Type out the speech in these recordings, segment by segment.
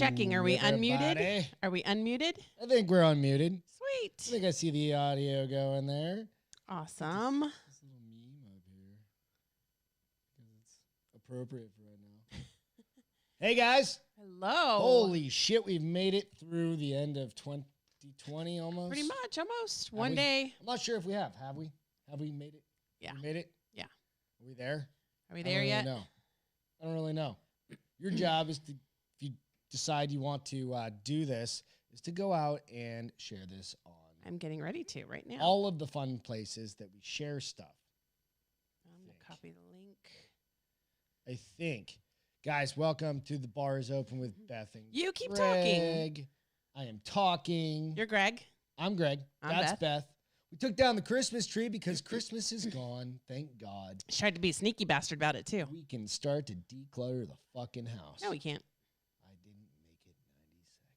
checking. Are we unmuted? everybody. Are we unmuted? I think we're unmuted. Sweet. I think I see the audio going there. Awesome. This little meme up here. Because it's appropriate for right now. Hey, guys. Hello. Holy shit, we've made it through the end of 2020 almost. Pretty much, almost. Have One we? day. I'm not sure if we have. Have we? Have we made it? Yeah. We made it? Yeah. Are we there? Are we there yet? No. I don't really know. Your job is to, if you decide you want to do this, is to go out and share this on I'm getting ready to right now. all of the fun places that we share stuff. I'm going to copy the link. I think. Guys, welcome to The Bar is Open with Beth and You keep Greg. talking. I am talking. You're Greg. I'm Greg. I'm That's Beth. Beth. We took down the Christmas tree because Christmas is gone. Thank God. Tried to be a sneaky bastard about it, too. We can start to declutter the fucking house. No, we can't. I didn't make it 90 seconds.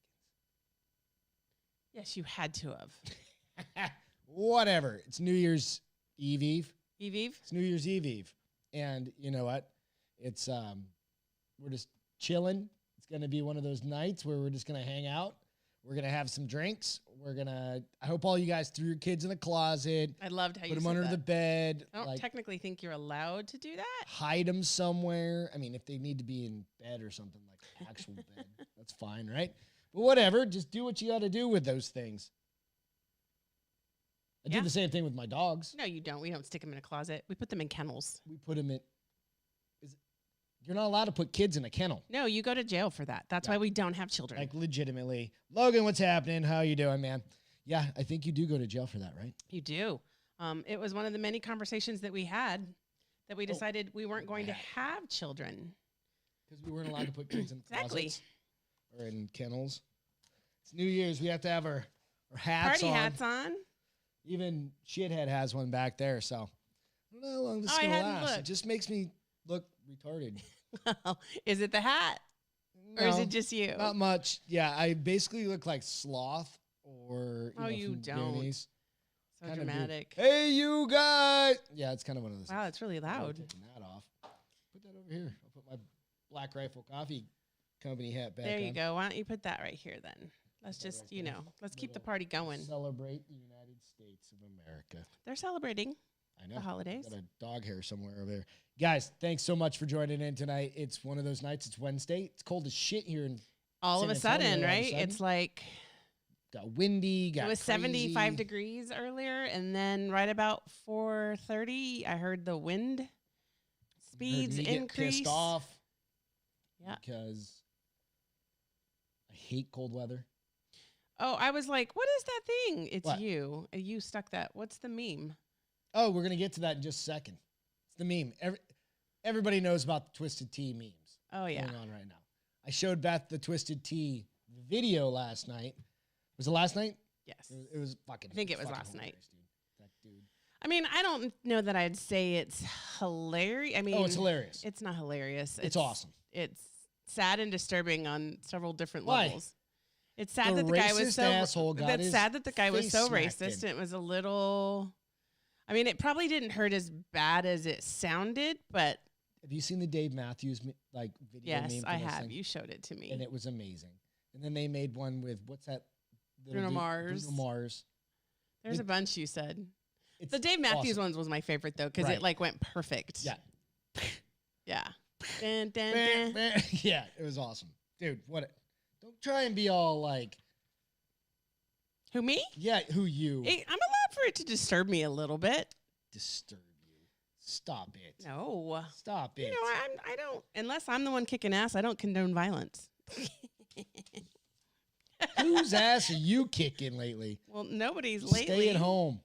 Yes, you had to have. Whatever. It's New Year's Eve. Eve? It's New Year's Eve. And you know what? It's we're just chilling. It's gonna be one of those nights where we're just gonna hang out. We're gonna have some drinks. I hope all you guys threw your kids in the closet. I loved how you Put them said under that. the bed. I don't technically think you're allowed to do that. Hide them somewhere. I mean, if they need to be in bed or something, like actual bed, that's fine, right? But whatever, just do what you got to do with those things. I Yeah. do the same thing with my dogs. No, you don't. We don't stick them in a closet. We put them in kennels. We put them in. You're not allowed to put kids in a kennel. No, you go to jail for that. That's Yeah. why we don't have children. Like legitimately. Logan, what's happening? How you doing, man? Yeah, I think you do go to jail for that, right? You do. It was one of the many conversations that we had that we decided we weren't going to have children. Because we weren't allowed to put kids in Exactly. closets or in kennels. It's New Year's. We have to have our hats Party on. hats on. Even Shithead has one back there, so I don't know how long this is I going to hadn't last. It looked. just makes me look retarded. Is it the hat? Or is No, it just you? Not much. Yeah, I basically look like Sloth or Oh, you from don't. Goonies. So Kinda do. dramatic. Hey, you guys! Yeah, it's kind of one of those. Wow, that's really I'm loud. taking that off. Put that over here. I'll put my Black Rifle Coffee Company hat back There you on. go. Why don't you put that right here then? Let's Put that just, right you there. know, let's keep the Little party going. Celebrate the United States of America. They're celebrating I know. the holidays. Got a dog hair somewhere over there. Guys, thanks so much for joining in tonight. It's one of those nights. It's Wednesday. It's cold as shit here in All of a San Antonio sudden, all of a right? sudden. It's like got windy, got it was crazy. 75 degrees earlier, and then right about 4:30, I heard the wind Heard speeds me get increase. pissed off. Yeah. Because I hate cold weather. Oh, I was like, "What is that thing?" It's What? you. You stuck that. What's the meme? Oh, we're gonna get to that in just a second. It's the meme. Everybody knows about the Twisted Tea memes Oh yeah. going on right now. I showed Beth the Twisted Tea video last night. Was it last night? Yes. It was fucking. I think it was fucking last night. hilarious, dude. That dude. I mean, I don't know that I'd say it's hilarious. I mean, Oh, it's hilarious. It's not hilarious. It's awesome. It's sad and disturbing on several different Why? levels. It's sad The that the guy was racist so. asshole got That's his sad that the guy was face so smacked racist. in. It was a little. I mean, it probably didn't hurt as bad as it sounded, but Have you seen the Dave Matthews video? yes, meme for I this have. thing? You showed it to me. And it was amazing. And then they made one with what's that? little Bruno dude? Mars. Bruno Mars. There's it- a bunch you said. It's The Dave Matthews awesome. ones was my favorite though, because Right. it like went perfect. Yeah. Yeah. Dun, dun, dun. Yeah, it was awesome, dude. Don't try and be all like, Who me? yeah, who you I'm allowed for it to disturb me a little bit. disturb you. Stop it. No. Stop it. You know, I don't, unless I'm the one kicking ass, I don't condone violence. Whose ass are you kicking lately? Well, nobody's lately. Stay at home.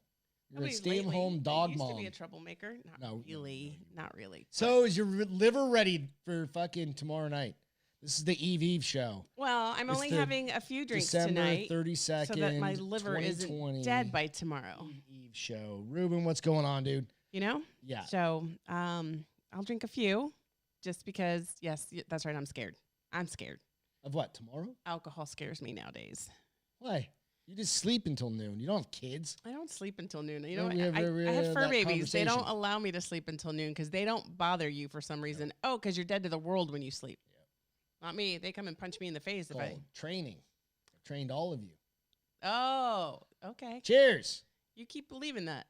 You're a Nobody's stay-at-home lately. dog I used mom. to be a troublemaker. Not No, really. Not really. So is your liver ready for fucking tomorrow night? This is the Eve show. Well, I'm It's only the having a few drinks December tonight 32nd, so that my liver 2020 isn't dead by tomorrow. Eve show. Ruben, what's going on, dude? You know? Yeah. So I'll drink a few just because, yes, that's right. I'm scared. I'm scared. Of what, tomorrow? Alcohol scares me nowadays. Why? You just sleep until noon. You don't have kids. I don't sleep until noon. You No, know, we have- I we have have fur that babies. They don't conversation. allow me to sleep until noon because they don't bother you for some reason. Oh, because you're dead to the world when you sleep. Not me. They come and punch me in the face if I. Called training. I trained all of you. Oh, okay. Cheers. You keep believing that.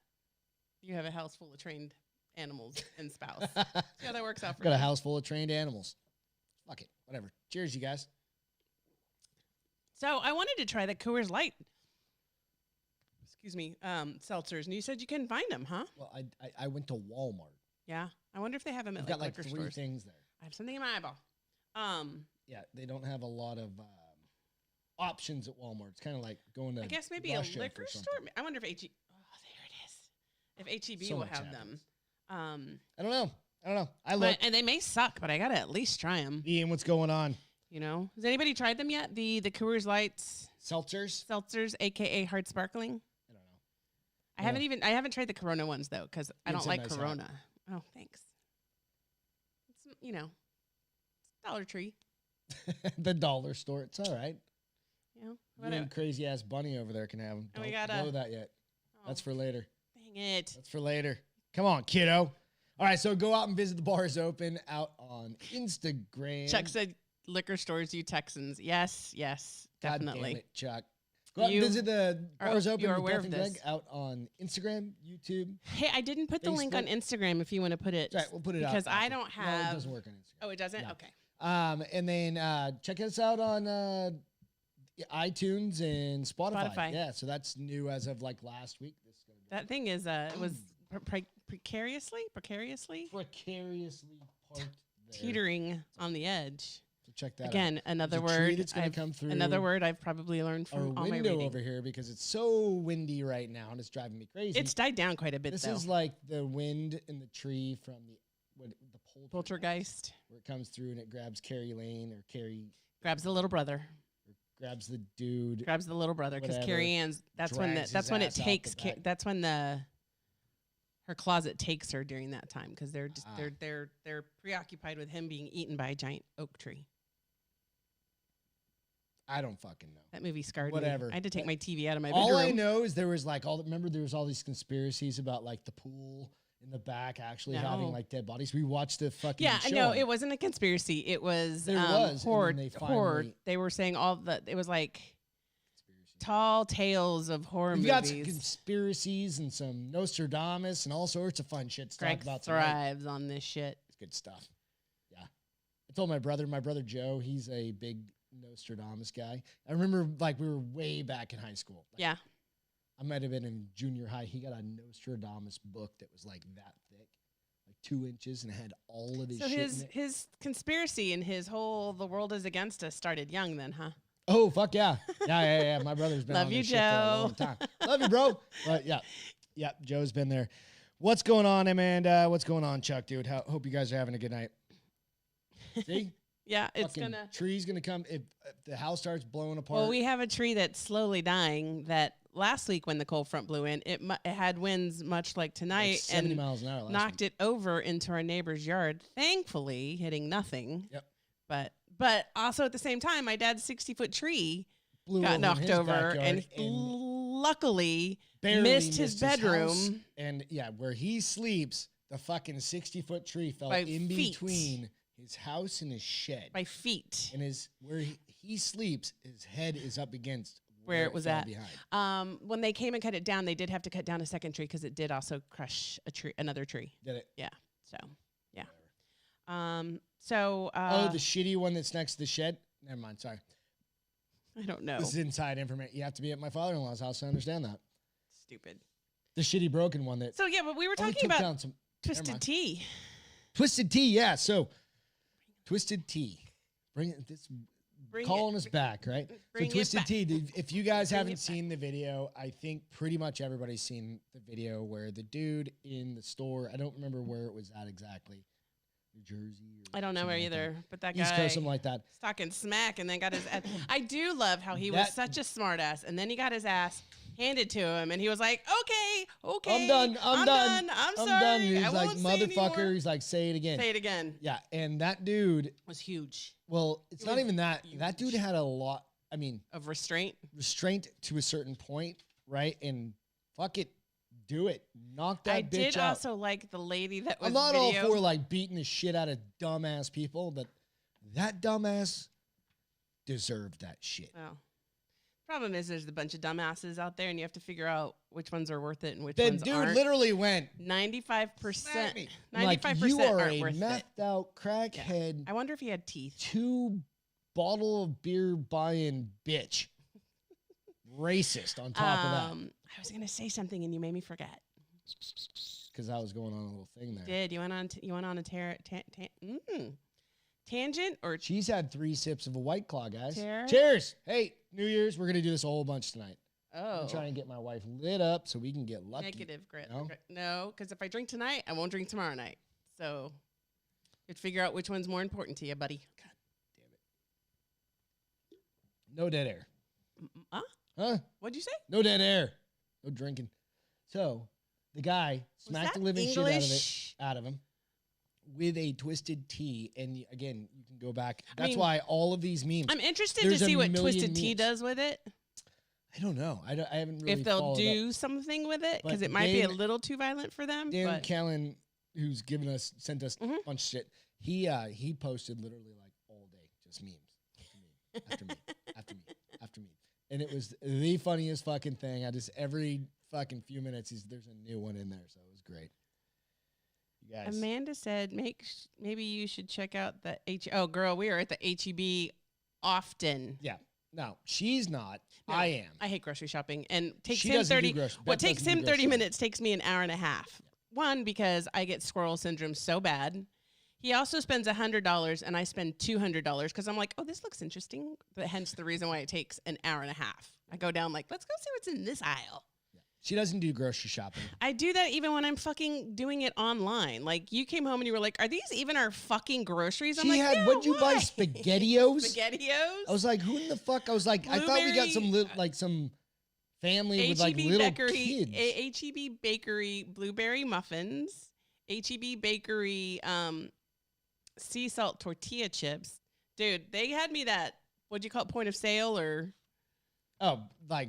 You have a house full of trained animals and spouse. See how that works out for Got you. a house full of trained animals. Fuck it. Whatever. Cheers, you guys. So I wanted to try the Coors Light. Excuse me, seltzers, and you said you couldn't find them, huh? Well, I went to Walmart. Yeah, I wonder if they have them at I've got like liquor 3 stores. things there. I have something in my eyeball. Yeah, they don't have a lot of options at Walmart. It's kind of like going to I guess maybe Russia a liquor for store. something. I wonder if HEB. Oh, there it is. If HEB So will much have happens. them. I don't know. I look. And they may suck, but I gotta at least try them. Ian, what's going on? You know, has anybody tried them yet? The Coors Lights Seltzers? seltzers, aka hard sparkling. I don't know. I haven't tried the Corona ones though, because I It's don't a like nice hat. Corona. Oh, thanks. It's it's Dollar Tree. The dollar store. It's all right. You know, You whatever. and crazy ass bunny over there can have them. And Don't we gotta- blow that yet. That's Oh, for later. dang it. That's for later. Come on, kiddo. All right, so go out and visit the bars open out on Instagram. Chuck said liquor stores, you Texans. Yes, God damn definitely. it, Chuck. Go out and You visit the bars open you're with aware Beth of and Greg this. out on Instagram, YouTube. Hey, I didn't put the link on Facebook. Instagram if you want to put it. All right, we'll put it out. because I after. don't No, have. it doesn't work on Instagram. Oh, it doesn't? No. Okay. And then check us out on iTunes and Spotify. Spotify. Yeah, so that's new as of like last week. This is gonna be That thing is, it was precariously precariously parked there. teetering on the edge. So check that out. Again, another There's a tree word. that's gonna come through Another word I've probably learned our from all my window reading. over here because it's so windy right now and it's driving me crazy. It's died down quite a bit, This though. is like the wind in the tree from the Poltergeist where it comes through and it grabs Carrie Lane or grabs the little brother. grabs the dude. Grabs the little brother because Whatever. Carrie Ann's. That's when Drags that's his when it ass out takes. the back. That's when her closet takes her during that time because they're just they're preoccupied with him being eaten by a giant oak tree. I don't fucking know. That movie scarred Whatever. me. I had to take my TV out of my All bedroom. I know is there was like remember there was all these conspiracies about like the pool in the back actually having No. like dead bodies. We watched the fucking Yeah, show. no, it wasn't a conspiracy. It was There was, and horror. then they Horror. finally- They were saying it was like Conspiracy. tall tales of horror We've got some movies. conspiracies and some Nostradamus and all sorts of fun shit to Greg talk about tonight. thrives on this shit. It's good stuff. Yeah. I told my brother Joe, he's a big Nostradamus guy. I remember like we were way back in high school. Like, Yeah. I might have been in junior high. He got a Nostradamus book that was like that thick, like 2 inches, and it had all of his So shit his in it. his conspiracy and his whole the world is against us started young then, huh? Oh, fuck yeah. Yeah. My brother's been Love on you, this shit for a long Joe. time. Love you, bro. But yeah, Joe's been there. What's going on, Amanda? What's going on, Chuck, dude? Hope you guys are having a good night. See? Yeah, it's Fucking gonna. tree's gonna come if the house starts blowing apart. Well, we have a tree that's slowly dying. That last week when the cold front blew in, it had winds much like like tonight 70 and miles an hour last knocked week. it over into our neighbor's yard. Thankfully, hitting nothing. Yep. But also at the same time, my dad's 60-foot tree Blew got in knocked his over, backyard and luckily barely missed his bedroom. house. And yeah, where he sleeps, the fucking 60-foot tree fell By in feet. between his house and his shed. by feet. And where he sleeps, his head is up against Where it was fell at. behind. When they came and cut it down, they did have to cut down a second tree because it did also crush another tree. Did it? So, yeah. Whatever. The The shitty one that's next to the shed? Never mind, sorry. I don't know. This is inside information. You have to be at my father-in-law's house to understand that. Stupid. The shitty broken one that So yeah, but we were only talking took about down some Twisted mind. Tea. Twisted Tea, yeah. So Twisted Tea. Bring it this Bring calling it- us back, right? bring it So Twisted back. Tea, if you guys Bring haven't it back. seen the video, I think pretty much everybody's seen the video where the dude in the store, I don't remember where it was at exactly. New Jersey. Or I don't know something where like that. either, but that East guy Coast, something like that. talking smack and then got his ass. I do love how he was That- such a smart ass, and then he got his ass handed to him, and he was like, "Okay, I'm done. I'm done. I'm I'm sorry. done. He's I like, won't say motherfucker. anymore." He's like, say it again. Say it again. Yeah, and that dude, Was huge well, it's It not was even that. That dude huge. had a lot, I mean, of restraint. restraint to a certain point, right? And fuck it, do it. Knock that I bitch did out. also like the lady that was I'm not video. all for like beating the shit out of dumbass people, but that dumbass deserved that shit. Well, problem is there's a bunch of dumbasses out there, and you have to figure out which ones are worth it and which The ones dude aren't. literally went 95%. I'm like, 95% you are aren't a worth it. methed out crackhead. I wonder if he had teeth. 2 bottle of beer buying bitch. Racist on top of that. I was gonna say something and you made me forget. Because I was going on a little thing there. You went on a tangent or She's had 3 sips of a White Claw, guys. Cheers. Cheers. Hey, New Year's, we're going to do this a whole bunch tonight. oh I'm trying to get my wife lit up so we can get lucky. negative grit. No? No, because if I drink tonight, I won't drink tomorrow night. So you have to figure out which one's more important to you, buddy. God damn it. No dead air. Huh? What'd you say? No dead air. No drinking. So the guy smacked the living shit out of him with a twisted tea. And again, you can go back. That's why all of these memes. I'm interested There's to see a what million Twisted Tea memes. does with it. I don't know. I haven't really If they'll followed do up. something with it, because But it might be a Dan- little too violent for them. Dan But Callan, who's sent us a Mhm. bunch of shit. He posted literally like all day, just memes after meme, after meme, after meme. And it was the funniest fucking thing. Every fucking few minutes, there's a new one in there. So it was great. You guys. Amanda said, maybe you should check out the Oh, girl, we are at the HEB often. Yeah. No, she's not. No, I am. I hate grocery shopping, and takes She him doesn't do 30. grocery- What Beth takes doesn't do him 30 grocery. minutes takes me an hour and a half. One, because I get squirrel syndrome so bad. He also spends $100, and I spend $200 because I'm like, oh, this looks interesting. But hence the reason why it takes an hour and a half. I go down like, let's go see what's in this aisle. She doesn't do grocery shopping. I do that even when I'm fucking doing it online. Like, you came home and you were like, are these even our fucking groceries? I'm She like, had, no, what'd you buy, why?" SpaghettiOs? SpaghettiOs? I was like, who in the fuck? I was like, I thought we got some family with like little kids. HEB Bakery blueberry muffins, HEB Bakery sea salt tortilla chips. Dude, they had me that, what'd you call it, point of sale or? Oh, like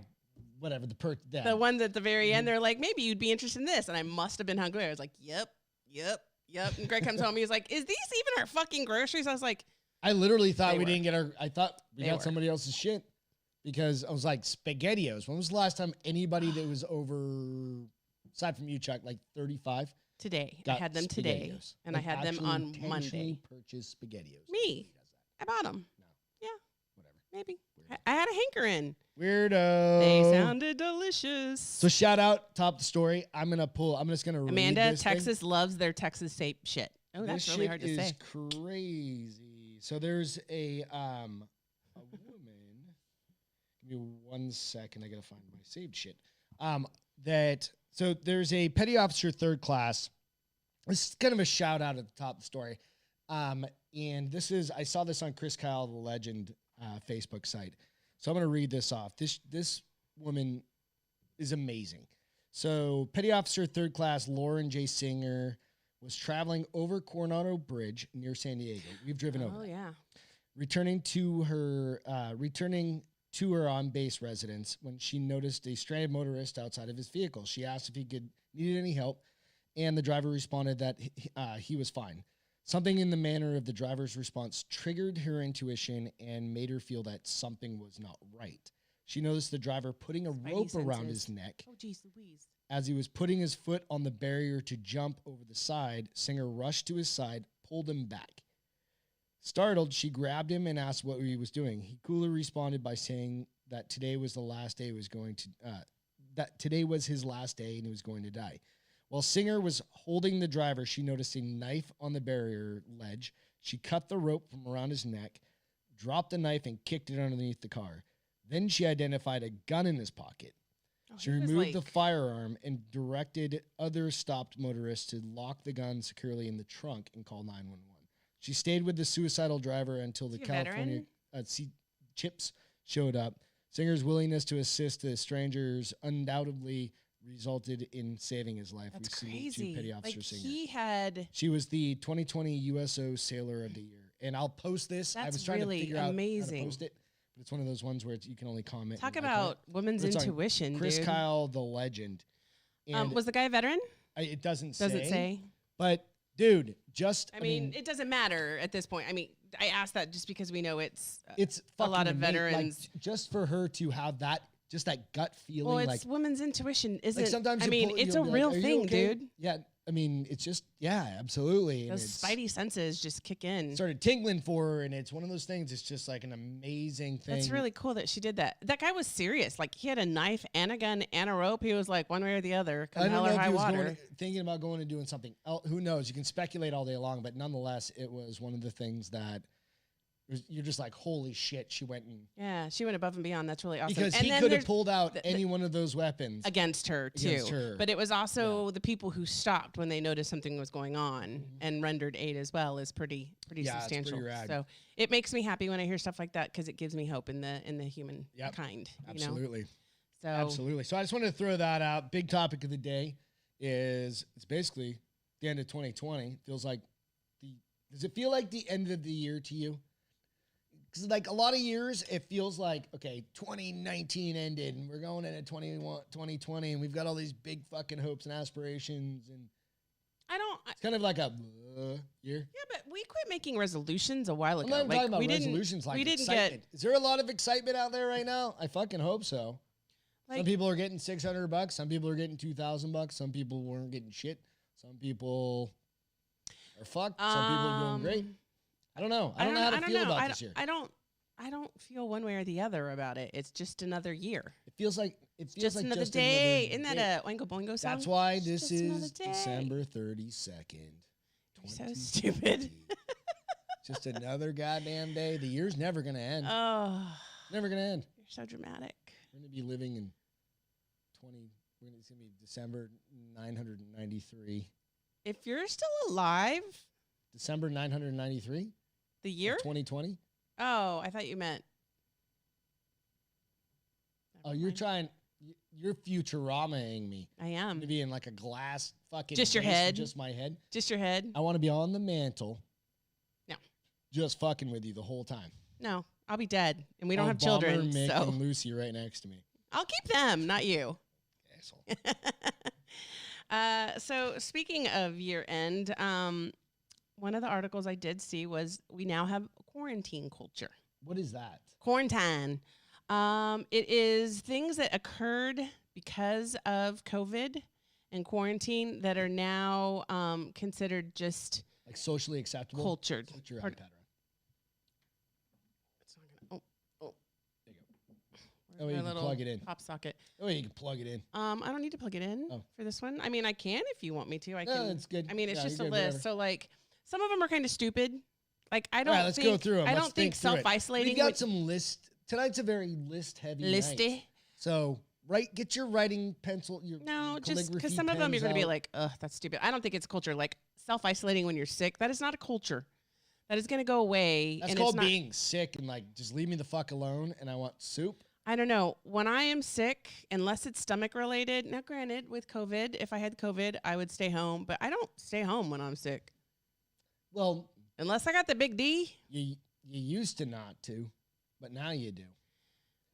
whatever, The ones at the very end, they're like, maybe you'd be interested in this. And I must have been hungry. I was like, yep. And Greg comes home. He was like, is these even our fucking groceries? I was like, I literally thought They we were. didn't get I thought we They got were. somebody else's shit because I was like, SpaghettiOs. When was the last time anybody that was over, aside from you, Chuck, like 35? today. I got had them today. SpaghettiOs? And I Like, had them actually on intentionally Monday. Purchased SpaghettiOs. Me. Who does that? I bought them. No. Yeah. Whatever. Maybe. Weird. I had a hankering. Weirdo. They sounded delicious. So shout out, top the story. I'm just gonna read Amanda, this thing. Texas loves their Texas safe shit. Oh, that's This really shit hard to is say. crazy. So there's a woman. Give me 1 second. I gotta find my saved shit. So there's a petty officer 3rd class. This is kind of a shout out at the top of the story. And I saw this on Chris Kyle, the Legend Facebook site. So I'm gonna read this off. This woman is amazing. So petty officer 3rd class Lauren J. Singer was traveling over Coronado Bridge near San Diego. We've driven over. Oh, that. yeah. Returning to her on-base residence when she noticed a stranded motorist outside of his vehicle. She asked if he needed any help, and the driver responded that he was fine. Something in the manner of the driver's response triggered her intuition and made her feel that something was not right. She noticed the driver putting a rope around his neck. Oh, geez Louise. As he was putting his foot on the barrier to jump over the side, Singer rushed to his side, pulled him back. Startled, she grabbed him and asked what he was doing. He coolly responded by saying that today was the last day that today was his last day and he was going to die. While Singer was holding the driver, she noticed a knife on the barrier ledge. She cut the rope from around his neck, dropped the knife, and kicked it underneath the car. Then she identified a gun in his pocket. Oh, She he was removed the like- firearm and directed other stopped motorists to lock the gun securely in the trunk and call 911. She stayed with the suicidal driver until the Is he a California veteran? Chips showed up. Singer's willingness to assist the strangers undoubtedly resulted in saving his life. That's We salute you, crazy. Petty Officer Like, Singer. She was the 2020 USO Sailor of the Year. And I'll post this. I That's was trying really to figure out how to amazing. post it, but it's one of those ones where you can only comment. Talk and like on about women's But it's on intuition, Chris dude. Kyle, the Legend. And Was the guy a veteran? it doesn't Does it say? But, dude, I mean, it doesn't matter at this point. I mean, I asked that just because we know it's It's a lot of fucking amazing. veterans. Like, just for her to have that, just that gut feeling. Well, it's like women's intuition, isn't like sometimes I you mean, pull- it's a you'll be like, real "Are you thing, okay?" dude. Yeah. I mean, it's just, yeah, absolutely. And Those it's spidey senses just kick in. started tingling for her, and it's one of those things. It's just like an amazing thing. That's really cool that she did that. That guy was serious. Like, he had a knife and a gun and a rope. He was like, one way or the other, I come don't hell know or if high he was water. thinking about going and doing something else. Who knows? You can speculate all day long, but nonetheless, it was one of the things that you're just like, holy shit, she went and Yeah, she went above and beyond. That's really awesome. because and he then could have there's- pulled out any one of those weapons. against her too. Against her. But it was also the people who stopped when they noticed something was going on and rendered aid as well is pretty Yeah, it's substantial. pretty rad. So it makes me happy when I hear stuff like that because it gives me hope in the human kind. You know? Absolutely. So Absolutely. So I just wanted to throw that out. Big topic of the day is it's basically the end of 2020. Feels like does it feel like the end of the year to you? Because like a lot of years, it feels like, okay, 2019 ended and we're going into 2020 and we've got all these big fucking hopes and aspirations. And it's kind of like a year. Yeah, but we quit making resolutions a while I'm ago. not even talking about we resolutions like we didn't excitement. Is there a lot of excitement out there right now? I fucking hope so. like Some people are getting $600. Some people are getting $2,000. Some people weren't getting shit. Some people are fucked. Some people are doing great. I don't know. I don't know how to feel about this year. I don't feel one way or the other about it. It's just another year. It feels like Just another day. Isn't that a Oingo Boingo song? That's why It's this just another is day. December 32nd. You're so 2020. stupid. Just another goddamn day. The year's never gonna end. Oh, Never gonna end. you're so dramatic. We're gonna be living in 20. It's gonna be December 993. If you're still alive, December 993. the year? 2020. Oh, I thought you meant. Oh, you're trying. You're Futuramaing me. I I'm am. gonna be in like a glass fucking. Just your vase with head? Just my head. Just your head? I want to be on the mantle. No. Just fucking with you the whole time. No, I'll be dead, and we don't Obama, have children, Mick, so and Lucy right next to me. I'll keep them, not you. Asshole. So speaking of year end, one of the articles I did see was we now have quarantine culture. What is that? Quarantine. It is things that occurred because of COVID and quarantine that are now considered just Like socially acceptable. cultured. Put your Pardon- iPad on. It's not gonna, oh, There you go. where's Oh, you my can little plug it in. pop socket? Oh, you can plug it in. I don't need to plug it in Oh. for this one. I mean, I can if you want me to. I No, can. that's good. I mean, it's Yeah, just a you're good, list. whatever. So like, some of them are kind of stupid. Like I All don't. right, let's think, go through them. I Let's don't think through it. self-isolating. We've got some list. Tonight's a very list-heavy listy. night. So, get your writing pencil. Your No, just because calligraphy some of them you're pens going to be out. like, ugh, that's stupid. I don't think it's a culture. Like self-isolating when you're sick, that is not a culture. That is going to go away. That's and called it's not, being sick and like just leave me the fuck alone and I want soup. I don't know. When I am sick, unless it's stomach related. Now, granted, with COVID, if I had COVID, I would stay home. But I don't stay home when I'm sick, Well, unless I got the big D. you used to not to, but now you do.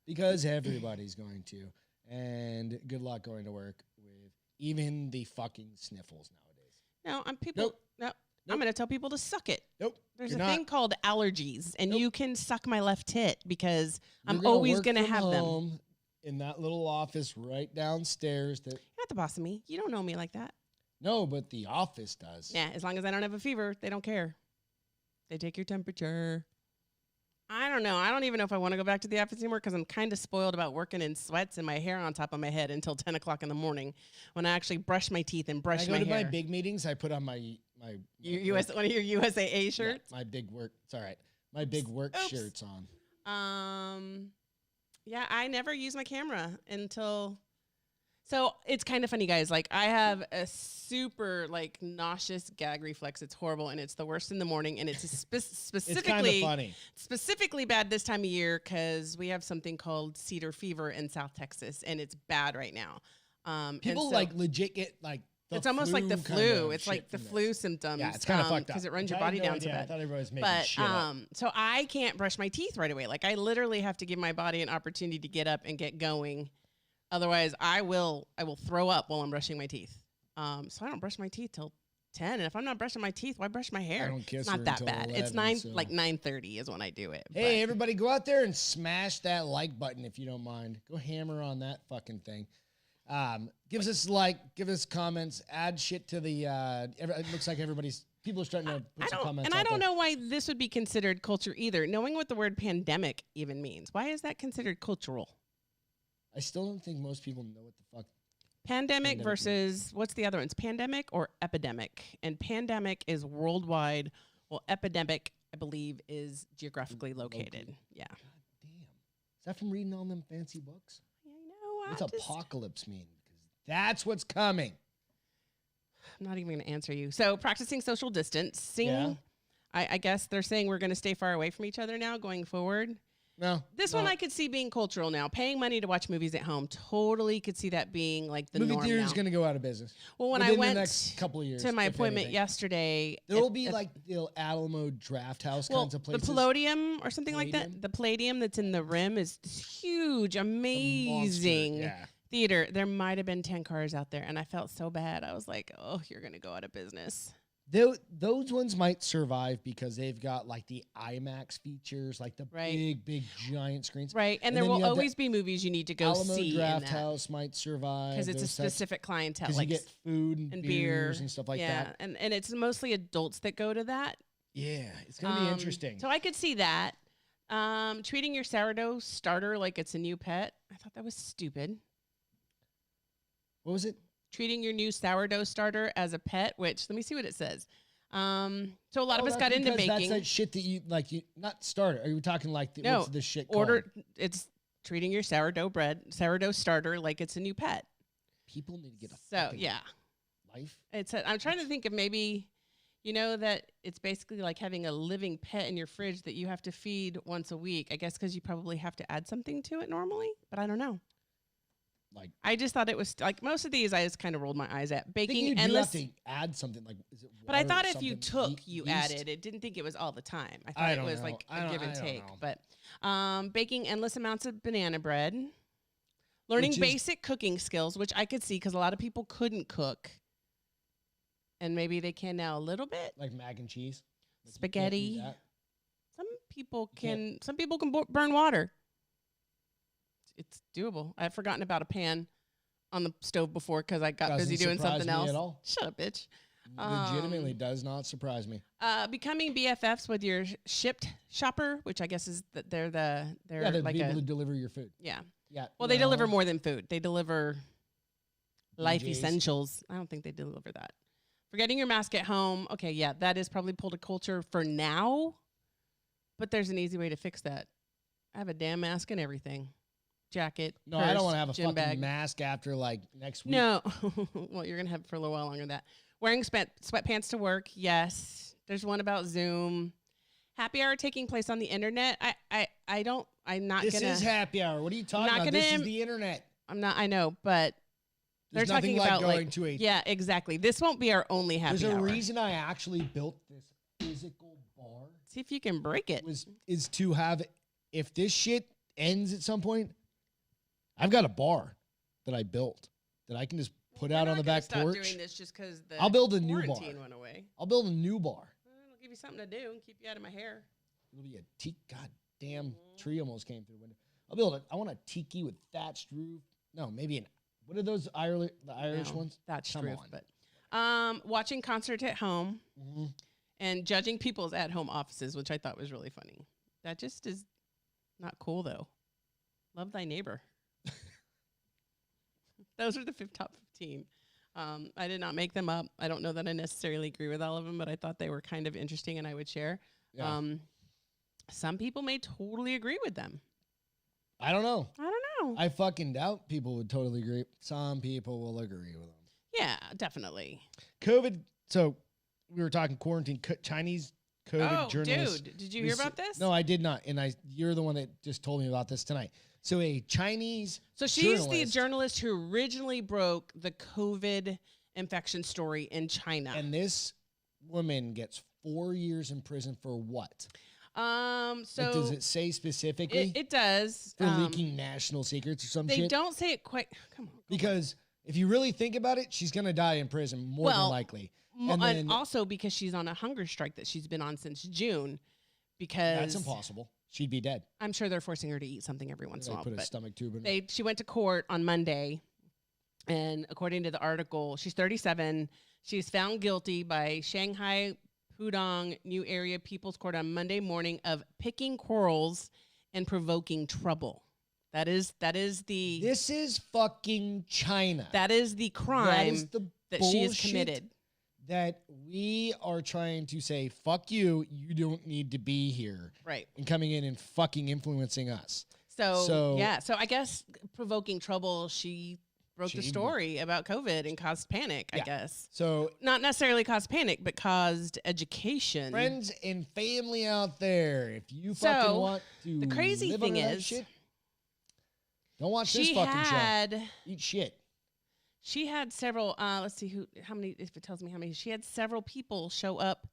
Because everybody's going to. And good luck going to work with even the fucking sniffles nowadays. No, I'm people. Nope. No, Nope. I'm going to tell people to suck it. Nope. There's you're a not. thing called allergies, and Nope. you can suck my left tit because You're I'm gonna always work going to from have them. home in that little office right downstairs. That You're not the boss of me. You don't know me like that. no, but the office does. Yeah, as long as I don't have a fever, they don't care. They take your temperature. I don't know. I don't even know if I want to go back to the office anymore because I'm kind of spoiled about working in sweats and my hair on top of my head until 10 o'clock in the morning when I actually brush my teeth and brush When I go my to hair. my big meetings, I put on my Your US, one of your USAA yeah, shirts? my big work. It's all right. My big work Oops. shirts on. Yeah, I never use my camera until. So it's kind of funny, guys. Like I have a super like nauseous gag reflex. It's horrible, and it's the worst in the morning. And it's It's kind of specifically funny. specifically bad this time of year because we have something called cedar fever in South Texas, and it's bad right now. And People so like legit get like. The it's almost like the kind flu. of It's shit like the from flu this. symptoms. Yeah, it's kind of fucked up. because it runs your I had body no down idea. so I bad. thought everybody was making But shit up. so I can't brush my teeth right away. Like I literally have to give my body an opportunity to get up and get going. Otherwise, I will throw up while I'm brushing my teeth. So I don't brush my teeth till 10. And if I'm not brushing my teeth, why brush my hair? I don't kiss It's not her that until bad. 11, It's 9, so. like 9:30 is when I do it. Hey, everybody, go out there and smash that like button if you don't mind. Go hammer on that fucking thing. Give us a like, give us comments, add shit to the. It looks like people are starting to put some comments. And I don't know why this would be considered culture either. Knowing what the word pandemic even means, why is that considered cultural? I still don't think most people know what the fuck. Pandemic versus what's the other one? It's pandemic or epidemic, and pandemic is worldwide. Well, epidemic, I believe, is geographically located. Yeah. God damn. Is that from reading all them fancy books? Yeah, I know. What's apocalypse mean? Because that's what's coming. I'm not even going to answer you. So practicing social distancing. Yeah. I guess they're saying we're going to stay far away from each other now going forward. No. This one I could see being cultural now. Paying money to watch movies at home. Totally could see that being like the movie norm theater is now. going to go out of business. Well, when within I went the next couple of years, to my appointment yesterday, there will be like the Alamo Draft House kinds of places. The Palladium or something like that. The Palladium that's in the rim is huge, amazing theater. There might have been 10 cars out there, and I felt so bad. I was like, oh, you're going to go out of business. Those ones might survive because they've got like the IMAX features, like the big giant screens. Right, and there will always be movies you need to go see. Alamo Draft House might survive because it's a specific clientele. Because like you get food and beers and stuff like that. And it's mostly adults that go to that. Yeah, it's going to be interesting. So I could see that. Treating your sourdough starter like it's a new pet. I thought that was stupid. What was it? Treating your new sourdough starter as a pet, which let me see what it says. So a lot of us got into baking. That's that shit that you not starter. Are you talking like what's the shit called? It's treating your sourdough starter like it's a new pet. People need to get life. I'm trying to think of maybe, that it's basically like having a living pet in your fridge that you have to feed once a week. I guess because you probably have to add something to it normally, but I don't know. I just thought it was like most of these I just kind of rolled my eyes at. Baking endless. You have to add something is it water but I thought if you yeast? added. It didn't think it was all the time. I thought it was like a give and take. But baking endless amounts of banana bread. Learning basic cooking skills, which I could see because a lot of people couldn't cook. And maybe they can now a little bit. Like mac and cheese. Spaghetti. Some people can burn water. It's doable. I've forgotten about a pan on the stove before because I got busy doing something else. Shut up, bitch. Legitimately does not surprise me. Becoming BFFs with your shipped shopper, which I guess is that they're the people who deliver your food. Yeah. Yeah. Well, they deliver more than food. They deliver life essentials. I don't think they deliver that. Forgetting your mask at home. Okay, yeah, that is probably pulled a culture for now, but there's an easy way to fix that. I have a damn mask and everything. Jacket. No, purse, I don't want to have a fucking bag. mask after like next week. No. Well, you're going to have it for a little while longer than that. Wearing sweatpants to work. Yes. There's one about Zoom. Happy hour taking place on the internet. This is happy hour. What are you talking about? This is the internet. I know, but There's they're talking like about going to a. Yeah, exactly. This won't be our only happy hour. There's a reason I actually built this physical bar. See if you can break it. Is to have, if this shit ends at some point, I've got a bar that I built that I can just put out on the back porch. Doing this just because I'll build a new bar. Went away. I'll build a new bar. It'll give you something to do and keep you out of my hair. It'll be a tiki. Goddamn tree almost came through the window. I'll build it. I want a tiki with thatched roof. No, maybe what are those the Irish ones? Thatched roof. But watching concerts at home and judging people's at-home offices, which I thought was really funny. That just is not cool, though. Love thy neighbor. Those are the top 15. I did not make them up. I don't know that I necessarily agree with all of them, but I thought they were kind of interesting and I would share. Yeah. Some people may totally agree with them. I don't know. I fucking doubt people would totally agree. Some people will agree with them. Yeah, definitely. COVID. So we were talking quarantine. Chinese COVID journalists. Dude, did you hear about this? No, I did not. And you're the one that just told me about this tonight. So a Chinese she's the journalist who originally broke the COVID infection story in China. And this woman gets 4 years in prison for what? Does it say specifically? It does. For leaking national secrets or some shit? They don't say it quite. Come on. Because if you really think about it, she's going to die in prison more than likely. And then- also because she's on a hunger strike that she's been on since June. Because That's impossible. She'd be dead. I'm sure they're forcing her to eat something every once in a while. Put a But stomach tube in it. she went to court on Monday, and according to the article, she's 37. She was found guilty by Shanghai Pudong New Area People's Court on Monday morning of picking quarrels and provoking trouble. That is the This is fucking China. that is the crime that she has bullshit committed. That we are trying to say, fuck you, you don't need to be here. Right. And coming in and fucking influencing us. So I guess provoking trouble, she broke the story about COVID and caused panic, I guess. So not necessarily caused panic, but caused education. friends and family out there, if you fucking want to the crazy live thing under that is, shit, don't watch this fucking show. Eat shit. She had several, let's see how many, if it tells me how many, she had several people show up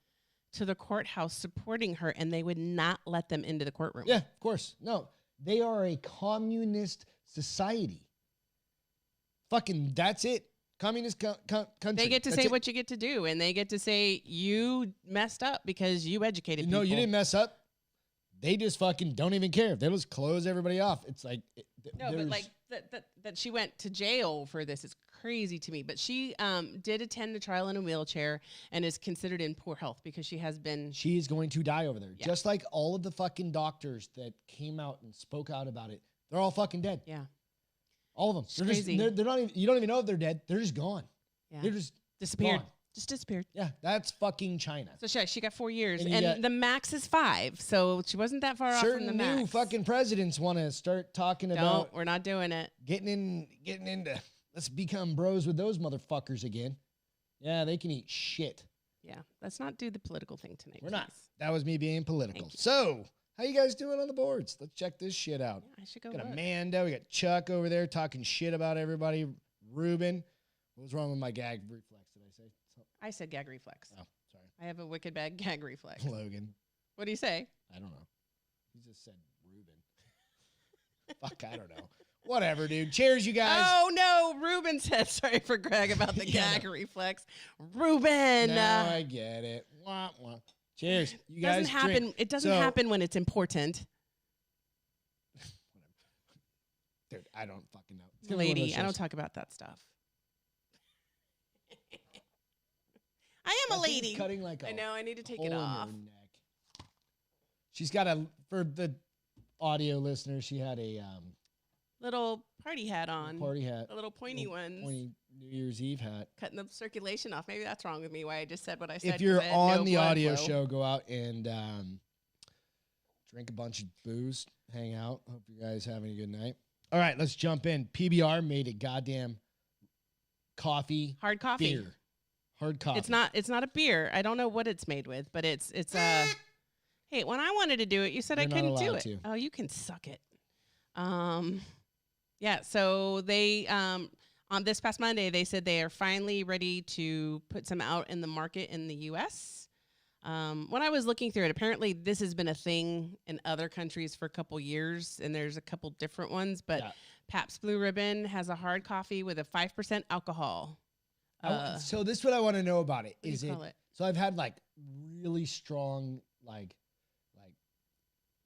to the courthouse supporting her, and they would not let them into the courtroom. Yeah, of course. No, they are a communist society. Fucking, that's it. Communist country. They get to That's say it. what you get to do, and they get to say you messed up because you educated people. No, you didn't mess up. They just fucking don't even care. They'll just close everybody off. It's like... No, but like that she went to jail for this is crazy to me. But she did attend the trial in a wheelchair and is considered in poor health because she has been... She is going to die over there. Yeah. Just like all of the fucking doctors that came out and spoke out about it. They're all fucking dead. Yeah. All of them. They're crazy. They're not even, you don't even know if they're dead. They're just gone. Yeah. They're just disappeared. gone. Just disappeared. Yeah, that's fucking China. So she got 4 years, And you and got- the max is 5. So she wasn't that far off from the Certain max. new fucking presidents want to start talking about we're not doing it. getting into, let's become bros with those motherfuckers again. Yeah, they can eat shit. Yeah, let's not do the political thing tonight. We're not. please. That was me being political. Thank you. So, how you guys doing on the boards? Let's check this shit out. Yeah, I should go We got look. Amanda. We got Chuck over there talking shit about everybody. Ruben. What was wrong with my gag reflex? Did I say something? I said gag reflex. Oh, sorry. I have a wicked bad gag reflex. Logan. What do you say? I don't know. He just said Ruben. Fuck, I don't know. Whatever, dude. Cheers, you guys. Oh no, Ruben said sorry for Greg about the Yeah. gag reflex. Ruben, Now I get it. Wah, wah. Cheers, you guys. doesn't happen. drink. It doesn't So- happen when it's important. Dude, I don't fucking know. It's gonna be one of Lady, those I don't shows. talk about that stuff. I am a That thing's lady. Cutting like a I know. I need to take hole it in her off. neck. She's got for the audio listeners, she had a Little party hat on. party hat. The little pointy Little ones. Pointy New Year's Eve hat. Cutting the circulation off. Maybe that's wrong with me. Why I just said what I said. If you're 'cause I had on no the blood audio flow. show, go out and drink a bunch of booze, hang out. Hope you guys having a good night. All right, let's jump in. PBR made a goddamn coffee Hard coffee. beer. Hard coffee. It's not a beer. I don't know what it's made with, but it's Hey, when I wanted to do it, you said I You're not couldn't do allowed it. to. Oh, you can suck it. Yeah, so they on this past Monday they said they are finally ready to put some out in the market in the US. When I was looking through it, apparently this has been a thing in other countries for a couple years, and there's a couple different ones, but Yeah. Pabst Blue Ribbon has a hard coffee with a 5% alcohol. So this is what I want to know about it. What do you Is it, call it? so I've had like really strong like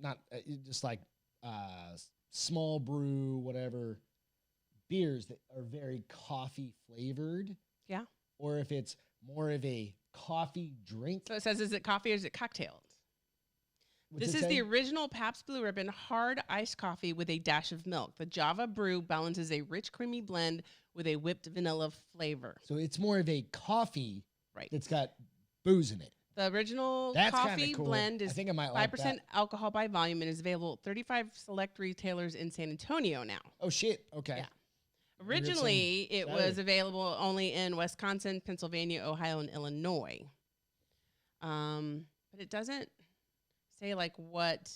not just like small brew whatever beers that are very coffee flavored. Yeah. Or if it's more of a coffee drink. So it says, is it coffee or is it cocktails? What's This it is the say? original Pabst Blue Ribbon hard iced coffee with a dash of milk. The Java brew balances a rich, creamy blend with a whipped vanilla flavor. So it's more of a coffee Right. that's got booze in it. The original That's kinda coffee cool. blend I is think I might 5% like that. alcohol by volume and is available at 35 select retailers in San Antonio now. Oh shit. Okay. Yeah. Some Originally, it was Saturday. available only in Wisconsin, Pennsylvania, Ohio, and Illinois. But it doesn't say like what.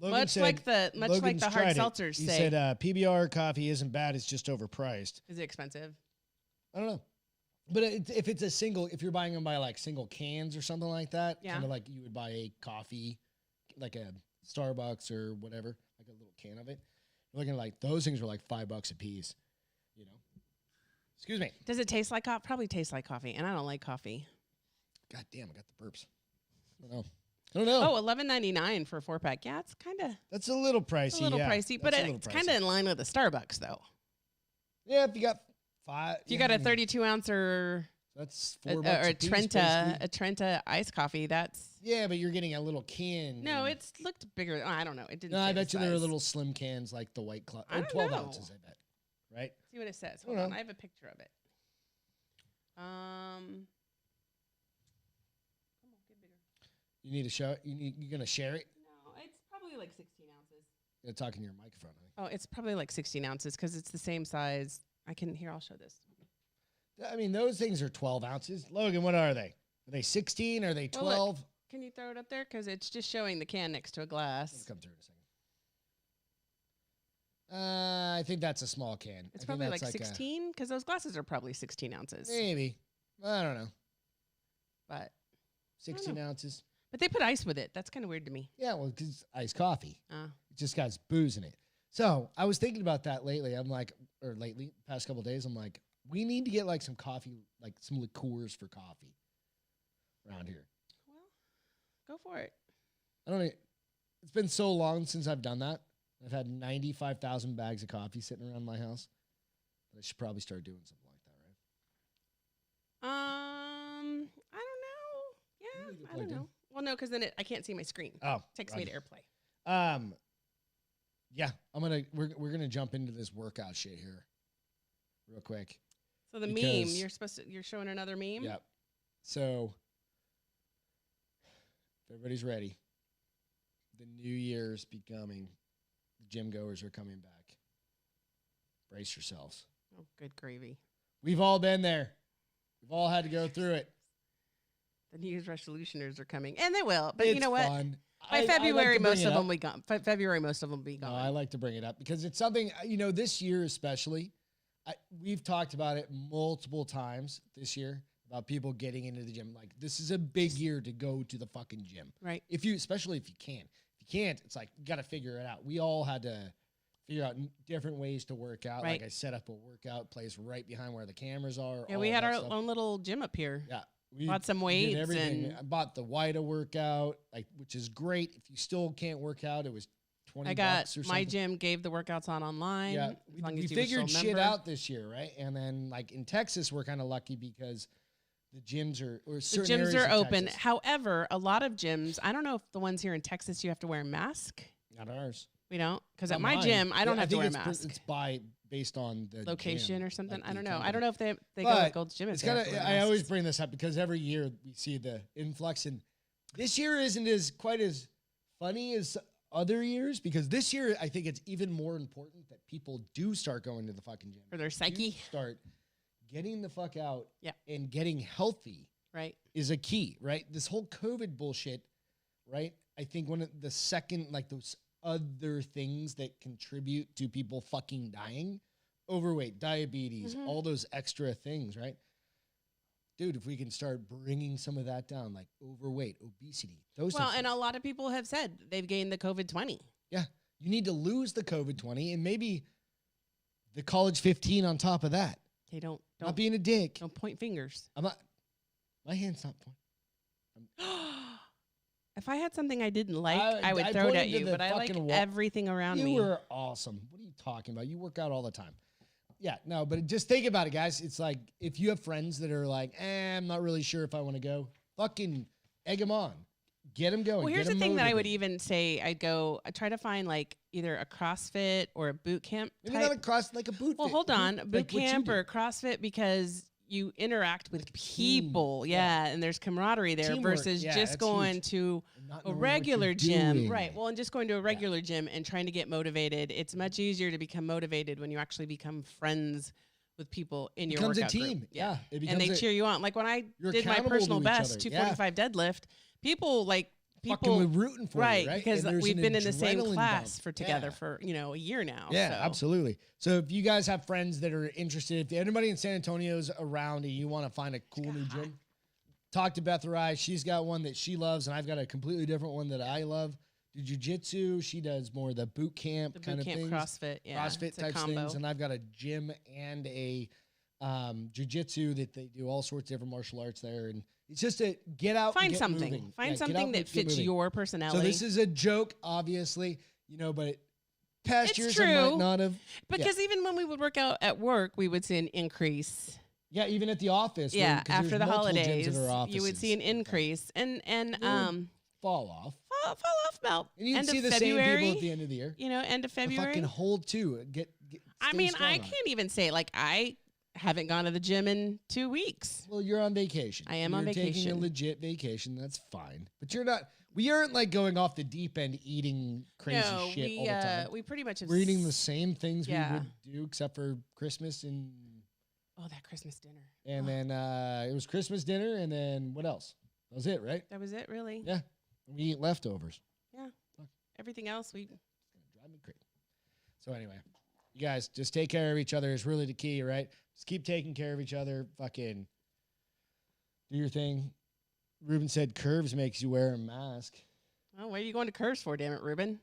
Logan Much said- like the Logan's hard tried it. seltzers He say. said PBR coffee isn't bad. It's just overpriced. Is it expensive? I don't know. But if it's a single, if you're buying them by like single cans or something like that, Yeah. kind of like you would buy a coffee, like a Starbucks or whatever, like a little can of it. You're looking at like those things are like $5 a piece, you know. Excuse me. Does it taste like coffee? Probably tastes like coffee, and I don't like coffee. God damn, I got the burps. I don't know. Oh, $11.99 for a 4-pack. Yeah, it's kind of That's a little pricey. pricey, but it's kind of in line with the Starbucks, though. Yeah, if you got 5. If you got a 32 ounce or that's or $4 a piece, Trenta iced coffee, that's yeah, but you're getting a little can. no, it's looked bigger. Oh, I don't know. It didn't. No, say I the bet you they're size. little slim cans like the White Claw. I don't 12 know. ounces, I bet. Right? See what it says. I don't Hold on, know. I have a picture of it. Come on, get bigger. You need to show it. You're gonna share it. No, it's probably like 16 ounces. You're talking to your microphone. Oh, it's probably like 16 ounces because it's the same size. I'll show this. I mean, those things are 12 ounces. Logan, what are they? Are they 16? Are they 12? Well, look, can you throw it up there? Because it's just showing the can next to a glass. Let's come through in a second. I think that's a small can. It's I probably think like that's 16 because those glasses are probably 16 ounces. Maybe. I don't know. But 16 ounces. But they put ice with it. That's kind of weird to me. Yeah, well, because it's iced coffee. Uh, It just got booze in it. So I was thinking about that lately. I'm like, or lately, past couple of days, I'm like, we need to get like some coffee, like some liqueurs for coffee around here. well, go for it. I don't know. It's been so long since I've done that. I've had 95,000 bags of coffee sitting around my house. I should probably start doing something like that, right? I don't know. Yeah, You need to I don't plug know. Well, no, because then I can't see my screen. Oh, It takes me to AirPlay. Yeah, we're gonna jump into this workout shit here, real quick. So the meme, Because- you're showing another meme? Yep. So, if everybody's ready, the new year's becoming. The gym goers are coming back. Brace yourselves. Oh, good gravy. We've all been there. We've all had to go through it. The New Year's resolutioners are coming, and they will. But It's you know what? fun. By I like February, to bring most it of up. them will be gone. February, most of them will be No, gone. I like to bring it up because it's something, this year especially, we've talked about it multiple times this year about people getting into the gym. Like, this is a big year to go to the fucking gym. Right. Especially if you can. If you can't, it's like, you got to figure it out. We all had to figure out different ways to work out. Right. Like, I set up a workout place right behind where the cameras are. Yeah, all we of had that our stuff. own little gym up here. Yeah. We Bought some did weights everything. and I bought the WIDA workout, which is great. If you still can't work out, it was $20 I got bucks or my something. gym gave the workouts on online. Yeah, as we long as you were figured still a shit member. out this year, right? And then, like in Texas, we're kind of lucky because the gyms are or The certain gyms areas are of open. Texas- However, a lot of gyms, I don't know if the ones here in Texas you have to wear a mask. Not ours. We don't, because Not at my mine. gym I don't Yeah, have to think wear a it's mask. It's based on the Location gym, or something. like I the don't know. I company. don't know if they go But at Gold's Gym. If It's they have kind to of. wear I always masks. bring this up because every year we see the influx, and this year isn't as quite as funny as other years because this year I think it's even more important that people do start going to the fucking gym for their Do psyche, start getting the fuck out, Yeah. and getting healthy right? is a key, right? This whole COVID bullshit, right? I think one of the second, like those other things that contribute to people fucking dying, overweight, diabetes, Mhm. all those extra things, right? Dude, if we can start bringing some of that down, like overweight, obesity, those Well, things. and a lot of people have said they've gained the COVID-20. Yeah, you need to lose the COVID-20 and maybe the college 15 on top of that. They don't Not being a dick. don't point fingers. I'm not. My hand's not pointing. If I had something I didn't like, I I would throw it pointed at to you. the But I like fucking wall. everything around You me. were awesome. What are you talking about? You work out all the time. Yeah, no, but just think about it, guys. It's like if you have friends that are like, I'm not really sure if I want to go, fucking egg them on. Get them going. Well, here's Get the 'em thing that I would motivated. even say. I try to find like either a CrossFit or a boot camp Maybe type. not across like a boot. Well, fit. hold on, Like boot what you camp do. or CrossFit because you interact with Like a team, people, yeah. and there's camaraderie there Teamwork, versus yeah, just that's going huge. to And not a knowing what you're regular gym, doing. right? Well, and just going to a regular gym and trying to get motivated. It's much easier to become motivated when you actually become friends with people in your becomes a workout team. group. Yeah, it And becomes they a, cheer you on. Like when I You're did my accountable personal to each best, other, 245 deadlift, people fucking rooting for right, you, right? because And there's we've an been in the same adrenaline class bump. for together Yeah. for a year now. Yeah, so. absolutely. So if you guys have friends that are interested, if anybody in San Antonio's around and you want to find a cool new gym, talk to Beth or I. She's got one that she loves, and I've got a completely different one that I love. Do jiu-jitsu. She does more the boot camp The kind boot of camp things. CrossFit, yeah, CrossFit it's a type combo. things. And I've got a gym and a jiu-jitsu that they do all sorts of different martial arts there. And It's just a get out. Find and get something. Moving. Find Yeah, something that fits your personality. So this is a joke, obviously, but past It's years true. I might not have. Because even when we would work out at work, we would see an increase. Yeah, even at the office. Yeah, after the holidays, you would offices. see an increase, and fall off. Fall off about And you end see of the February. same people at the end of the year. End of February. Fucking hold to get I stay mean, strong I on it. can't even say like I haven't gone to the gym in 2 weeks. Well, you're on vacation. I am you're on vacation. Taking a legit vacation. That's fine. But you're not. We aren't like going off the deep end eating crazy shit all the time. We pretty much have We're eating the same things we yeah. would do, except for Christmas and. Oh, that Christmas dinner. And then it was Christmas dinner, and then what else? That was it, right? That was it, really? Yeah. We eat leftovers. Yeah. Everything else, It's gonna drive me crazy. So anyway, you guys just take care of each other is really the key, right? Just keep taking care of each other. Fucking do your thing. Ruben said curves makes you wear a mask. Oh, what are you going to Curves for, damn it, Ruben?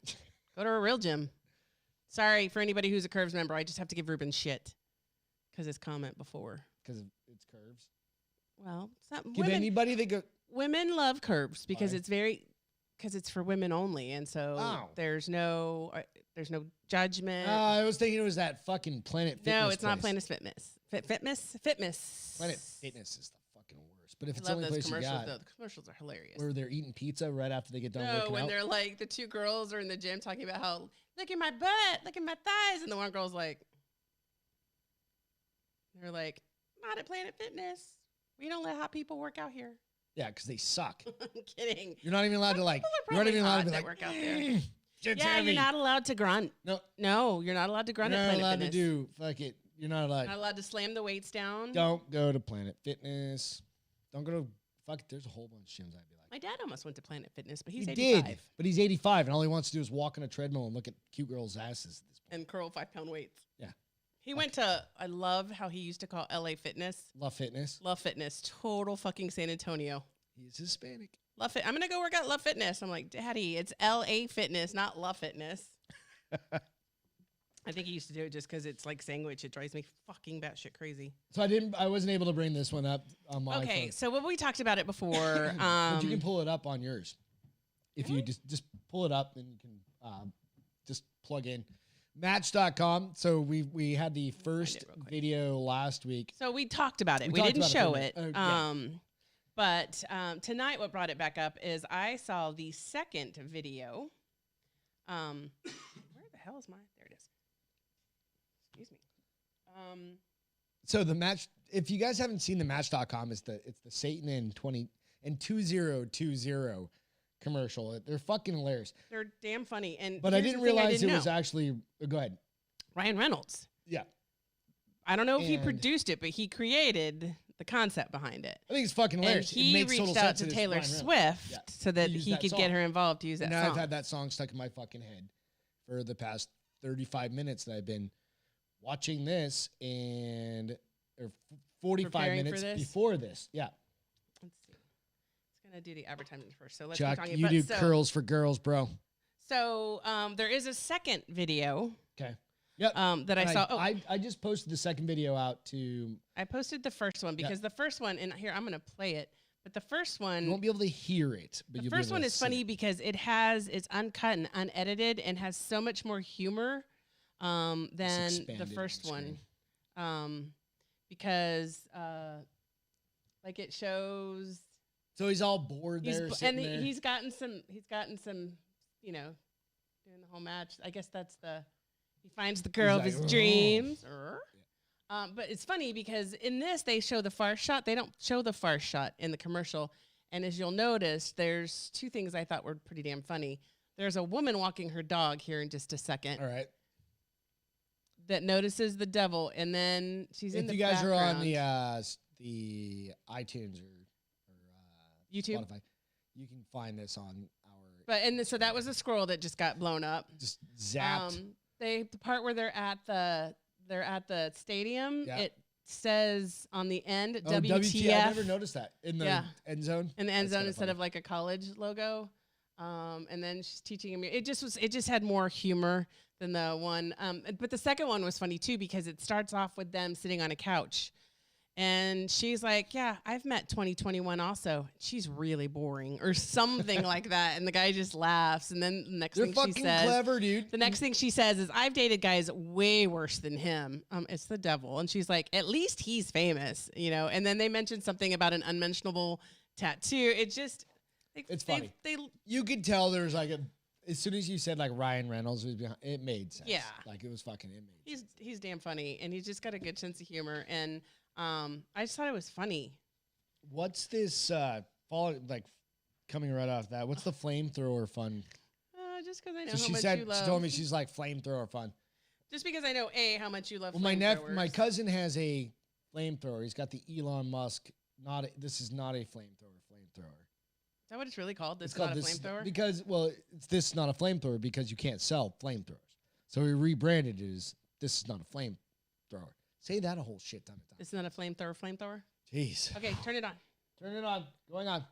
Go to a real gym. Sorry for anybody who's a Curves member. I just have to give Ruben shit because his comment before. Because it's curves. Well, it's not Give anybody that go. women love Curves because Why? it's for women only, and so there's no judgment. I was thinking it was that fucking Planet Fitness. No, it's not place. Planet Fitness. Fitness. Planet Fitness is the fucking worst. But if I it's the love only those place you commercials. got, Though. The commercials are hilarious. where they're eating pizza right after they get done No, working when out. they're like the two girls are in the gym talking about how look at my butt, look at my thighs, and the one girl's like, they're like, not at Planet Fitness. We don't let hot people work out here. Yeah, because they suck. I'm kidding. You're not even allowed to like. You're not even allowed to be like. Work out there. Shit's Yeah, heavy." you're not allowed to grunt. No, you're not allowed to grunt You're at not Planet allowed Fitness. to do. Fuck it. You're not allowed. Not allowed to slam the weights down. Don't go to Planet Fitness. Don't go to. Fuck it. There's a whole bunch of gyms I'd be like. My dad almost went to Planet Fitness, but he's He 85. did, but he's 85, and all he wants to do is walk on a treadmill and look at cute girls' asses at this point. And curl 5-pound weights. Yeah. He went to, I love how he used to call LA Fitness. Love Fitness. Love Fitness. Total fucking San Antonio. He's Hispanic. Love Fit. I'm going to go work out Love Fitness. I'm like, Daddy, it's LA Fitness, not Love Fitness. I think he used to do it just because it's like sandwich. It drives me fucking batshit crazy. So I wasn't able to bring this one up on my Okay, iPhone. so what we talked about it before. But you can pull it up on yours. If you just pull it up, and you can just plug in Match.com. So we had the first video last week. So we talked about it. We talked didn't about show it it. yeah. But tonight what brought it back up is I saw the second video. Where the hell is my? There it is. Excuse me. So the match, if you guys haven't seen the Match.com, it's the Satan and 2020 commercial. They're fucking hilarious. They're damn funny. But I didn't realize it was actually. Go ahead. Ryan Reynolds. Yeah. I don't know if he produced it, but he created the concept behind it. I think it's fucking hilarious. And he reached out to Taylor Swift so that he could get her involved to use that now song. I've had that song stuck in my fucking head for the past 35 minutes that I've been watching this or 45 Preparing minutes for this? before this. Yeah. Let's see. It's going to do the advertisement first. So let's Chuck, keep talking you about do curls for girls, bro. So there is a second video. Okay. Yep. That I saw. I just posted the second video out to. I posted the first one because the first one, and here I'm going to play it. But the first one, You won't be able to hear it, but the you'll be first able one to is see funny it. because it's uncut and unedited and has so much more humor than the expanded first on the one. Because like it shows. So he's all bored there, sitting and there. he's gotten some, doing the whole match. I guess that's he finds the girl of his dreams. But it's funny because in this, they show the far shot. They don't show the far shot in the commercial. And as you'll notice, there's two things I thought were pretty damn funny. There's a woman walking her dog here in just a second. All right. That notices the devil, and then she's in the background. If you guys are on the iTunes or YouTube, Spotify, you can find this on our. But so that was a scroll that just got blown up. Just zapped. The part where they're at the stadium, it says on the end WTF. I never noticed that in the end zone. In the end zone instead of like a college logo. And then she's teaching him. It just had more humor than the one. But the second one was funny too because it starts off with them sitting on a couch, And she's like, yeah, I've met 2021 also. She's really boring or something like that. And the guy just laughs. And then the next They're thing fucking she says, clever, dude. the next thing she says is, I've dated guys way worse than him. It's the devil. And she's like, at least he's famous, you know? And then they mentioned something about an unmentionable tattoo. It just, like, It's funny. You could tell there's like as soon as you said like Ryan Reynolds was behind, it made sense. Yeah. Like it was fucking, it made sense. He's damn funny. And he's just got a good sense of humor. And I just thought it was funny. What's this like coming right off that? What's the flamethrower fun? Just because I know So how she much said you love. she told me she's like flamethrower fun. Just because I know how much you love. Well, my cousin has a flamethrower. He's got the Elon Musk. This is not a flamethrower. Is that what it's really called? This It's is not called a flamethrower. because this is not a flamethrower because you can't sell flamethrowers. So he rebranded it as this is not a flamethrower. Say that a whole shit ton of times. It's not a flamethrower. Jeez. Okay, turn it on. Turn it on. Going live.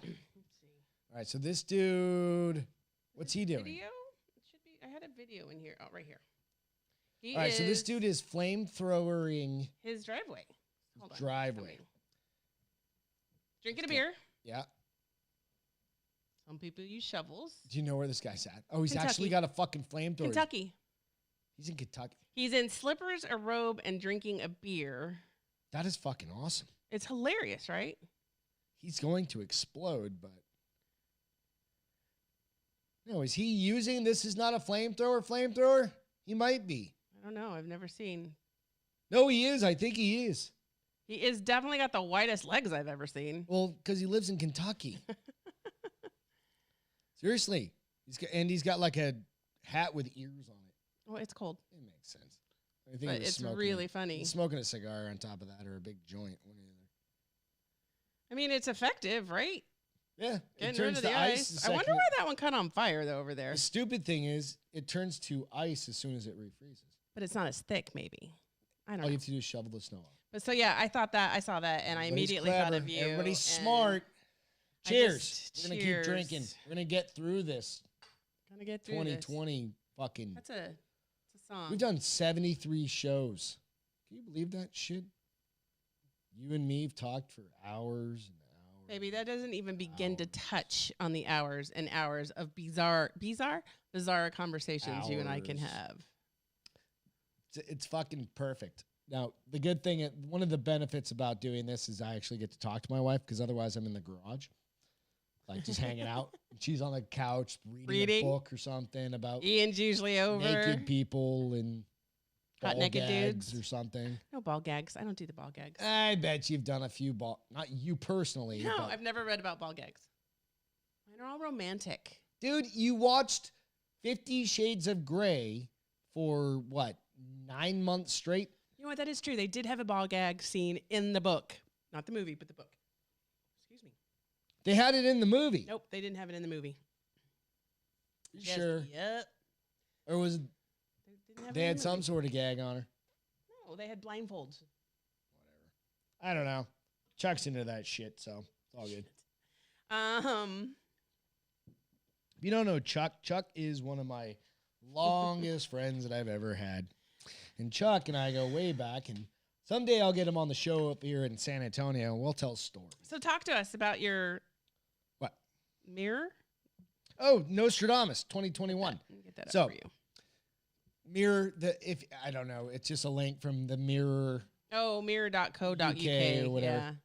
Let's see. All right. So this dude, what's he doing? Video? It should be. I had a video in here. Oh, right here. All right. So this dude is flamethrowering his driveway. Hold on. driveway. Drinking a beer. Yeah. Some people use shovels. Do you know where this guy's at? Oh, he's Kentucky. actually got a fucking flamethrower. Kentucky. He's in Kentucky. He's in slippers, a robe, and drinking a beer. That is fucking awesome. It's hilarious, right? He's going to explode, but no, is he using this is not a flamethrower? He might be. I don't know. I've never seen. No, he is. I think he is. He is definitely got the whitest legs I've ever seen. Well, because he lives in Kentucky. Seriously. He's got like a hat with ears on it. Well, it's cold. It makes sense. I think But it's really funny. He's smoking a cigar on top of that or a big joint. One or the other. I mean, it's effective, right? Yeah. Getting rid of the ice. I wonder why that one caught on fire, though, over there. The stupid thing is it turns to ice as soon as it refreezes. But it's not as thick, maybe. I don't All know. you have to do is shovel the snow off. But so, yeah, I saw that, and I immediately thought of you. Everybody's smart. Cheers. We're going to keep drinking. We're going to get through this. Gonna get through 2020 this. fucking. That's a song. We've done 73 shows. Can you believe that shit? You and me have talked for hours and hours. Baby, that doesn't even begin to touch on the hours and hours of bizarre conversations you and I can have. It's fucking perfect. Now, the good thing, one of the benefits about doing this is I actually get to talk to my wife because otherwise I'm in the garage, like just hanging out. She's on the couch reading a book or something about Ian's usually over. Naked people and hot naked dudes or something. No ball gags. I don't do the ball gags. I bet you've done a few not you personally. No, I've never read about ball gags. Mine are all romantic. Dude, you watched 50 Shades of Grey for what, 9 months straight? You know what? That is true. They did have a ball gag scene in the book. Not the movie, but the book. Excuse me. They had it in the movie. Nope, they didn't have it in the movie. You sure? Yep. Or was it? They had some sort of gag on her. No, they had blindfolds. Whatever. I don't know. Chuck's into that shit, so it's all good. If you don't know Chuck is one of my longest friends that I've ever had. And Chuck and I go way back, and someday I'll get him on the show up here in San Antonio, and we'll tell stories. So talk to us about your what mirror? Oh, Nostradamus 2021. Let me get that up for you. Mirror, I don't know, it's just a link from the Mirror. Oh, mirror.co.uk or whatever.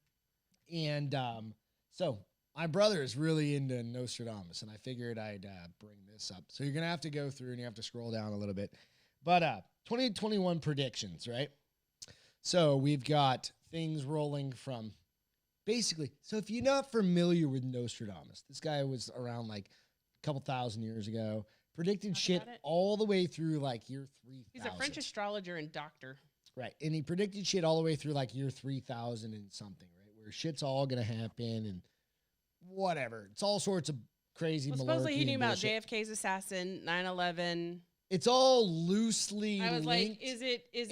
Yeah. And so my brother is really into Nostradamus, and I figured I'd bring this up. So you're going to have to go through, and you have to scroll down a little bit. But 2021 predictions, right? So we've got things rolling from basically. So if you're not familiar with Nostradamus, this guy was around like a couple thousand years ago, predicted shit all the way through like year 3000. He's a French astrologer and doctor. Right. And he predicted shit all the way through like year 3000 and something, right? Where shit's all going to happen and whatever. It's all sorts of crazy malarkey. Supposedly he knew about JFK's assassin, 9/11. It's all loosely I was linked, like, is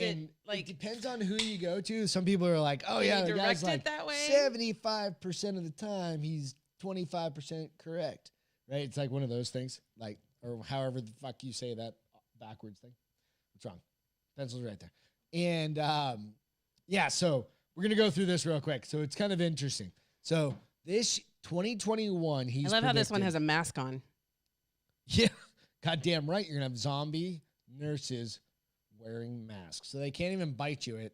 it like... It depends on who you go to. Some people are like, oh, yeah, the guy's like that way? 75% of the time, he's 25% correct, right? It's like one of those things, like, or however the fuck you say that backwards thing. What's wrong? Pencil's right there. And, yeah, so we're gonna go through this real quick. So it's kind of interesting. So this 2021, I love how this one has a mask on. Yeah, goddamn right. You're gonna have zombie nurses wearing masks, so they can't even bite you at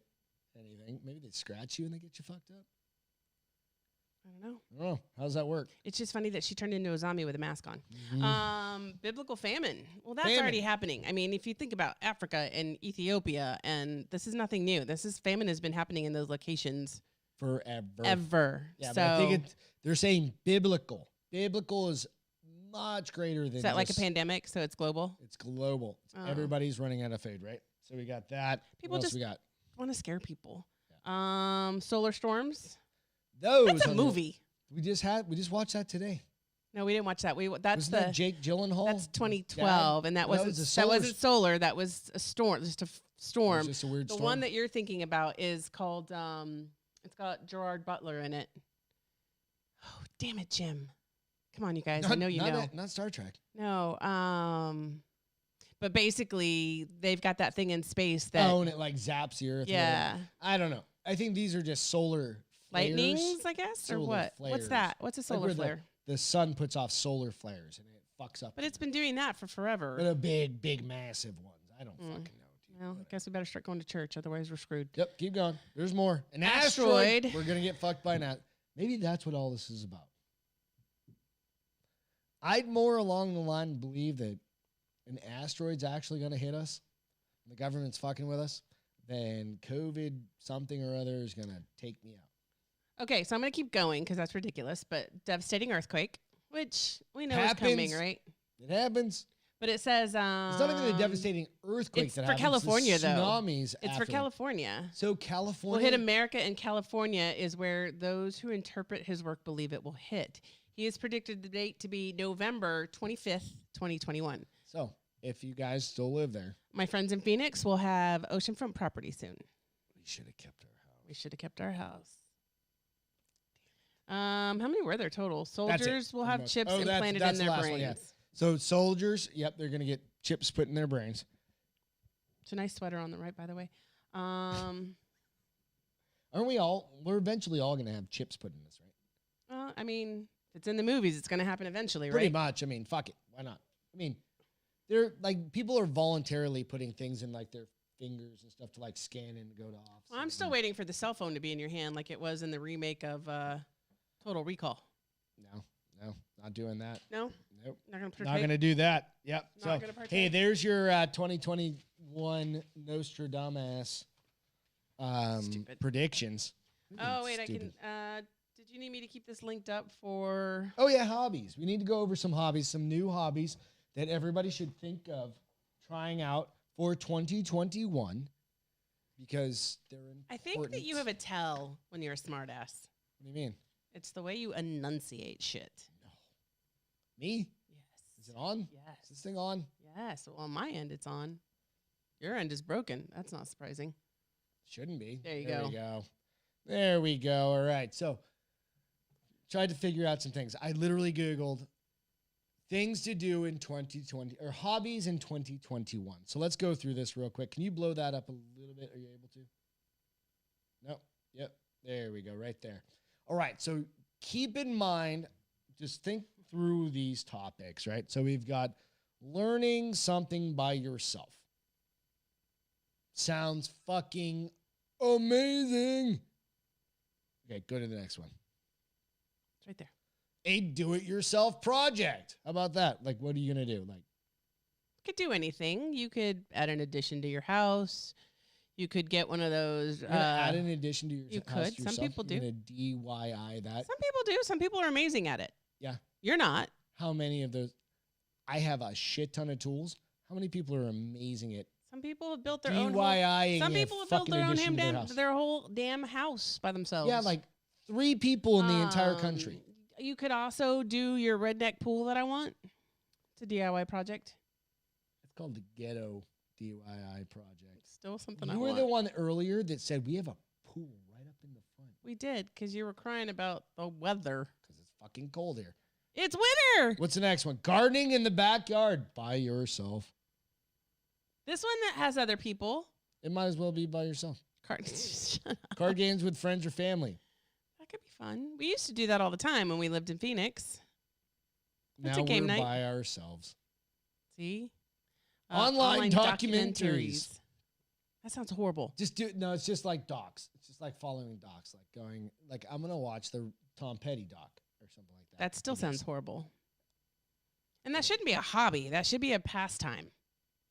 anything. Maybe they scratch you and they get you fucked up. I don't know. Oh, how does that work? It's just funny that she turned into a zombie with a mask on. Biblical famine. Well, that's Famine. already happening. I mean, if you think about Africa and Ethiopia, and this is nothing new. Famine has been happening in those locations Forever. ever. Yeah, so but I think they're saying biblical. Biblical is much greater than is that like a just- pandemic? So it's global. It's global. Oh. Everybody's running out of food, right? So we got that. People what else just we got? want to scare people. Solar storms. Those That's a on the- movie. we just watched that today. No, we didn't watch that. That's Wasn't that Jake Gyllenhaal? That's 2012, and that No, wasn't was a that solar wasn't solar. That was a storm. Just a It storm. was just a weird The storm. one that you're thinking about is called. It's got Gerard Butler in it. Oh, damn it, Jim! Come on, you guys. I know you know. Not Star Trek. No. But basically, they've got that thing in space that. Oh, and it like zaps the Earth. or Yeah. whatever. I don't know. I think these are just solar flares. Lightnings, I guess, or Solar what? What's flares. that? What's a Like solar where flare? The sun puts off solar flares and it fucks up. But it's been doing that for forever. But a big, massive ones. I don't fucking know. Dude. Well, I guess we better start going to church, otherwise we're screwed. Yep, keep going. There's more. An Asteroid. asteroid. We're gonna get fucked by an. Maybe that's what all this is about. I'd more along the line believe that an asteroid's actually gonna hit us, and the government's fucking with us, then COVID something or other is gonna take me out. Okay, so I'm going to keep going because that's ridiculous, but devastating earthquake, which we know Happens. is coming, right? It happens. But it says... It's not even a devastating earthquake it's that for happens. California, It's though. tsunamis. It's for after. California. So California Will hit America, and California is where those who interpret his work believe it will hit. He has predicted the date to be November 25th, 2021. So if you guys still live there, My friends in Phoenix will have oceanfront property soon. we should have kept our house. We should have kept our house. How many were there total? Soldiers will have chips implanted in the their last brains. one, yeah. So soldiers, yep, they're gonna get chips put in their brains. It's a nice sweater on the right, by the way. Aren't we all? We're eventually all gonna have chips put in us, right? Well, I mean, if it's in the movies, it's going to happen eventually, Pretty right? much. I mean, fuck it. Why not? I mean, they're like people are voluntarily putting things in like their fingers and stuff to like scan and go to off. Well, I'm still waiting for the cell phone to be in your hand like it was in the remake of Total Recall. No, not doing that. No? Nope. Not going to Not gonna do that. Yep. Not So gonna partake. hey, there's your 2021 Nostradamus Stupid. predictions. Oh, wait, Stupid. I can. Did you need me to keep this linked up for. Oh yeah, hobbies. We need to go over some hobbies, some new hobbies that everybody should think of trying out for 2021 because they're important. I think that you have a tell when you're a smartass. What do you mean? It's the way you enunciate shit. Me? Yes. Is it on? Yes. Is this thing on? Yes. Well, on my end, it's on. Your end is broken. That's not surprising. Shouldn't be. There you There go. we go. There we go. All right. So tried to figure out some things. I literally Googled things to do in 2020 or hobbies in 2021. So let's go through this real quick. Can you blow that up a little bit? Are you able to? No. Yep. There we go. Right there. All right. So keep in mind, just think through these topics, right? So we've got learning something by yourself. Sounds fucking amazing. Okay, go to the next one. It's right there. A do-it-yourself project. How about that? Like, what are you gonna do? Like, You could do anything. You could add an addition to your house. You could get one of those. you're gonna add an addition to your you house could. Some yourself? people You're do. gonna DIY that. Some people do. Some people are amazing at it. Yeah. You're not. How many of those? I have a shit ton of tools. How many people are amazing at Some people have built their own. DIY? Some people have built their own house. their whole damn house by themselves. Yeah, like 3 people in the entire country. You could also do your redneck pool that I want. It's a DIY project. It's called the Ghetto DIY project. It's still something I You were want. the one earlier that said we have a pool right up in the front We did, because you were crying about the weather. because it's fucking cold here. It's winter. What's the next one? Gardening in the backyard by yourself. This one that has other people. It might as well be by yourself. Shut up. Card games with friends or family. That could be fun. We used to do that all the time when we lived in Phoenix. That's Now a game we're night. by ourselves. See? Online documentaries. That sounds horrible. No, it's just like docs. It's just like following docs, like going, like I'm going to watch the Tom Petty doc or something like that. That still sounds horrible. And that shouldn't be a hobby. That should be a pastime.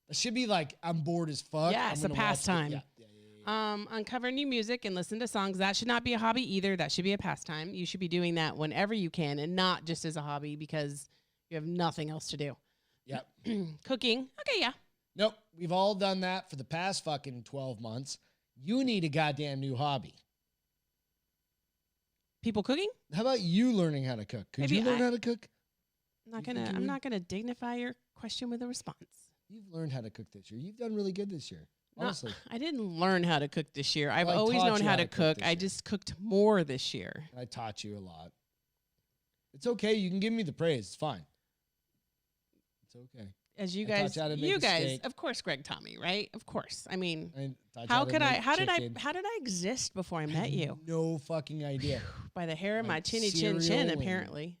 It should be like, I'm bored as fuck. Yeah, I'm it's a gonna watch pastime. Yeah. Uncover new music and listen to songs. That should not be a hobby either. That should be a pastime. You should be doing that whenever you can and not just as a hobby because you have nothing else to do. Yep. Cooking. Okay, yeah. Nope. We've all done that for the past fucking 12 months. You need a goddamn new hobby. People cooking? How about you learning how to cook? Could you learn how to cook? I'm not gonna dignify your question with a response. You've learned how to cook this year. You've done really good this year. Honestly. No, I didn't learn how to cook this year. I've Well, I always taught known you how to cook. this I year. just cooked more this year. I taught you a lot. It's okay. You can give me the praise. It's fine. It's okay. As you I taught guys, you how to make a steak. of course, Greg taught me, right? Of course. I mean, I taught you how to could I? make How did chicken. how did I exist before I I met have you? No fucking idea. By the hair of my Like chinny cereal chin, and- apparently.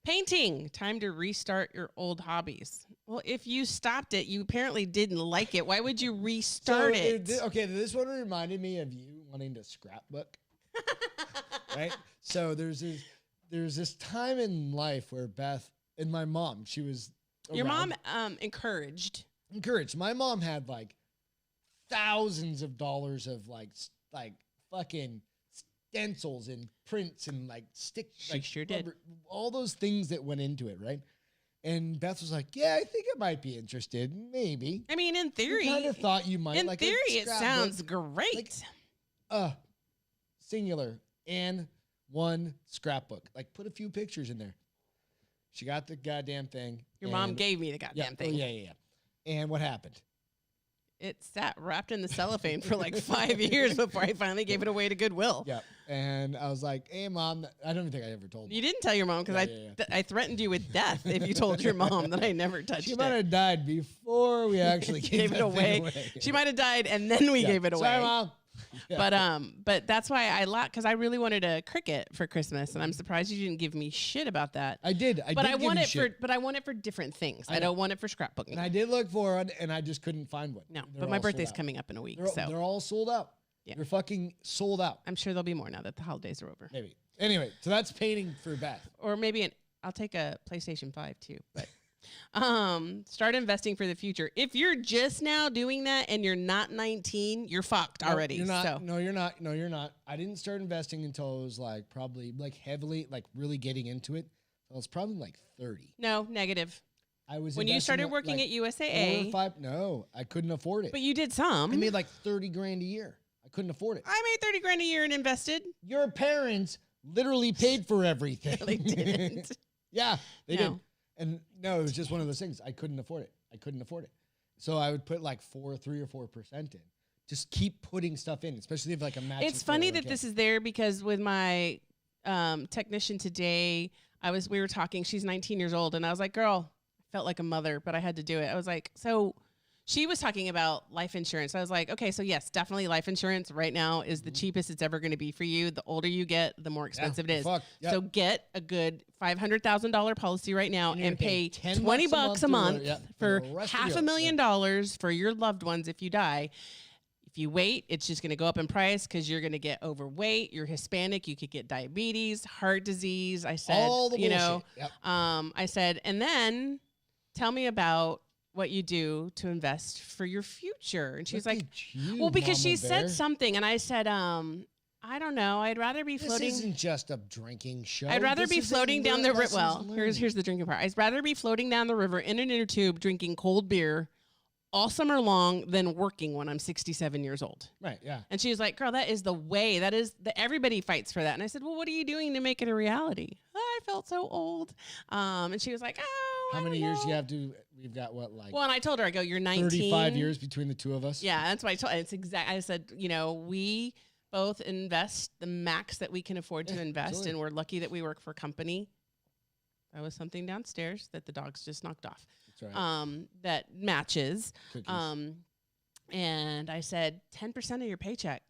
Painting. Time to restart your old hobbies. Well, if you stopped it, you apparently didn't like it. Why would you restart it? Okay, this one reminded me of you wanting to scrapbook. Right? So there's this time in life where Beth and my mom, she was Your around. mom encouraged. My mom had like thousands of dollars of like fucking stencils and prints and like She sure did. all those things that went into it, right? And Beth was like, "Yeah, I think I might be interested, maybe." I mean, in theory, kind of thought you might. in like a theory, it scrapbook. sounds great. Singular and one scrapbook. Like, put a few pictures in there. She got the goddamn thing. Your mom gave me the goddamn thing. Yeah. And what happened? It sat wrapped in the cellophane for like 5 years before I finally gave it away to Goodwill. Yeah. And I was like, "Hey, Mom," I don't think I ever told her. You didn't tell your mom because I threatened you with death if you told your mom that I never touched She it. might have died before we actually Gave that it thing away. She might have died and then we gave it away. Sorry, Mom. Yeah. But that's why I because I really wanted a cricket for Christmas, and I'm surprised you didn't give me shit about that. I did. But I give want you it shit. but I want it for different things. I know. don't want it for scrapbooking. And I did look for one, and I just couldn't find one. No, They're but my all sold birthday's out. coming up in a week, They're so all sold out. Yeah. They're fucking sold out. I'm sure there'll be more now that the holidays are over. Maybe. Anyway, so that's painting for Beth. Or maybe I'll take a PlayStation 5 too. But start investing for the future. If you're just now doing that and you're not 19, you're fucked already. You're not. So. No, you're not. No, you're not. I didn't start investing until I was like probably like heavily, like really getting into it. I was probably like 30. No, negative. I was When you investing started like working at 4 USAA. or 5. No, I couldn't afford it. But you did some. I made like 30 grand a year. I couldn't afford it. I made 30 grand a year and invested. Your parents literally paid for everything. They didn't. Yeah, they No. did. And no, it was just one of those things. I couldn't afford it. So I would put like 3 or 4% in. Just keep putting stuff in, especially if like a match. It's funny that this is there because with my technician today, we were talking. She's 19 years old, and I was like, "Girl, I felt like a mother, but I had to do it." I was like, "So." She was talking about life insurance. I was like, okay, so yes, definitely life insurance right now is the cheapest it's ever going to be for you. The older you get, the more expensive it is. Yep. So get a good $500,000 policy right now and pay 10 $20 a month for the rest of your- $500,000 for your loved ones if you die. If you wait, it's just going to go up in price because you're going to get overweight. You're Hispanic. You could get diabetes, heart disease. I said, all the bullshit. Yep. I said, and then tell me about what you do to invest for your future. And she's Look like, at you, well, because Mama she Bear. said something. And I said, I don't know. I'd rather be This floating. isn't just a drinking show. I'd rather This be is a floating down the river. lessons Well, learned. here's the drinking part. I'd rather be floating down the river in an inner tube drinking cold beer all summer long than working when I'm 67 years old. Right, yeah. And she was like, girl, that is the way. That is everybody fights for that. And I said, well, what are you doing to make it a reality? I felt so old. And she was like, oh, How I many don't years know. do you have to, we've got what, like Well, and I told her, I go, you're 19. 35 years between the two of us? Yeah, that's what I told. It's exact. I said, we both invest the max that we can afford to invest, absolutely. and we're lucky that we work for a company. That was something downstairs that the dogs just knocked off. That's right. That matches. Cookies. And I said, 10% of your paycheck.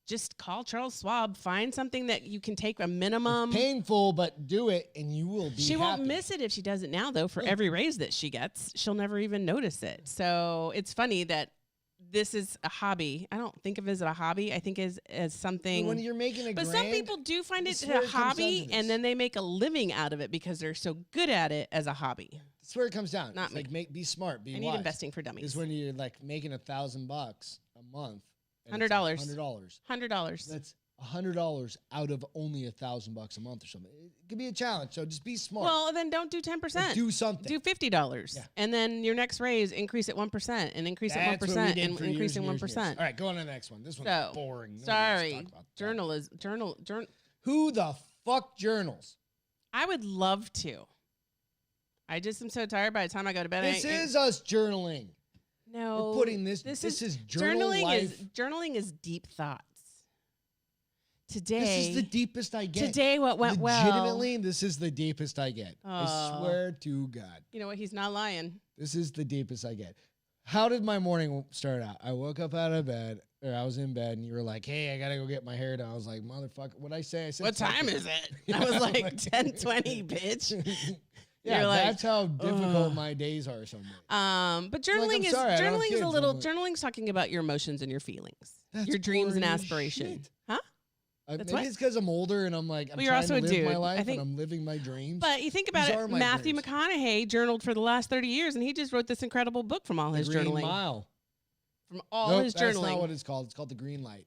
just call Charles Schwab. Find something that you can take a minimum. It's painful, but do it, and you will be. She won't happy. miss it if she does it now, though. For every raise that she gets, she'll never even notice it. So it's funny that this is a hobby. I don't think of it as a hobby. I think as something. When you're making a but grand, some people do find it this is where a it comes down hobby, to and this. then they make a living out of it because they're so good at it as a hobby. That's where it comes down. Not It's me. like be smart, be I need wise. investing for dummies. Is when you're like making $1,000 a month. and $100. it's $100. $100. That's $100 out of only $1,000 a month or something. It could be a challenge. So just be smart. Well, then don't do 10%. Or do something. Do $50, Yeah. and then your next raise increase at 1%, and increase That's at what we 1%, did and for increase years at and years and 1%. years. All right, go on to the next one. This one's So, boring. Nobody wants to sorry, talk about that. journal. Who the fuck journals? I would love to. I just am so tired. By the time I go to bed, This is us journaling. no. We're putting this is journal life. Journaling is deep thoughts. Today, This is the deepest I get. Today, what went well? Legitimately, this is the deepest I get. I swear to God. You know what? He's not lying. This is the deepest I get. How did my morning start out? I woke up out of bed, or I was in bed, and you were like, "Hey, I gotta go get my hair done." I was like, "Motherfucker, what'd I say?" I said, What time is it? I was like 10:20, bitch. Yeah, You're like, that's how difficult my days are. Sometimes. But journaling I'm sorry, I don't have journaling is a kids. little I'm like- journaling's talking about your emotions and your feelings, That's your dreams and boring as aspirations. shit. Huh? Maybe That's what? it's because I'm older and I'm like, I'm Well, you're trying also to a live dude. my I life think- and I'm living my dreams. But you think about These it, are my Matthew dreams. McConaughey journaled for the last 30 years, and he just wrote this incredible book from all The his Green journaling. Mile. From all Nope, his that's journaling. not what it's called. It's called The Green Light.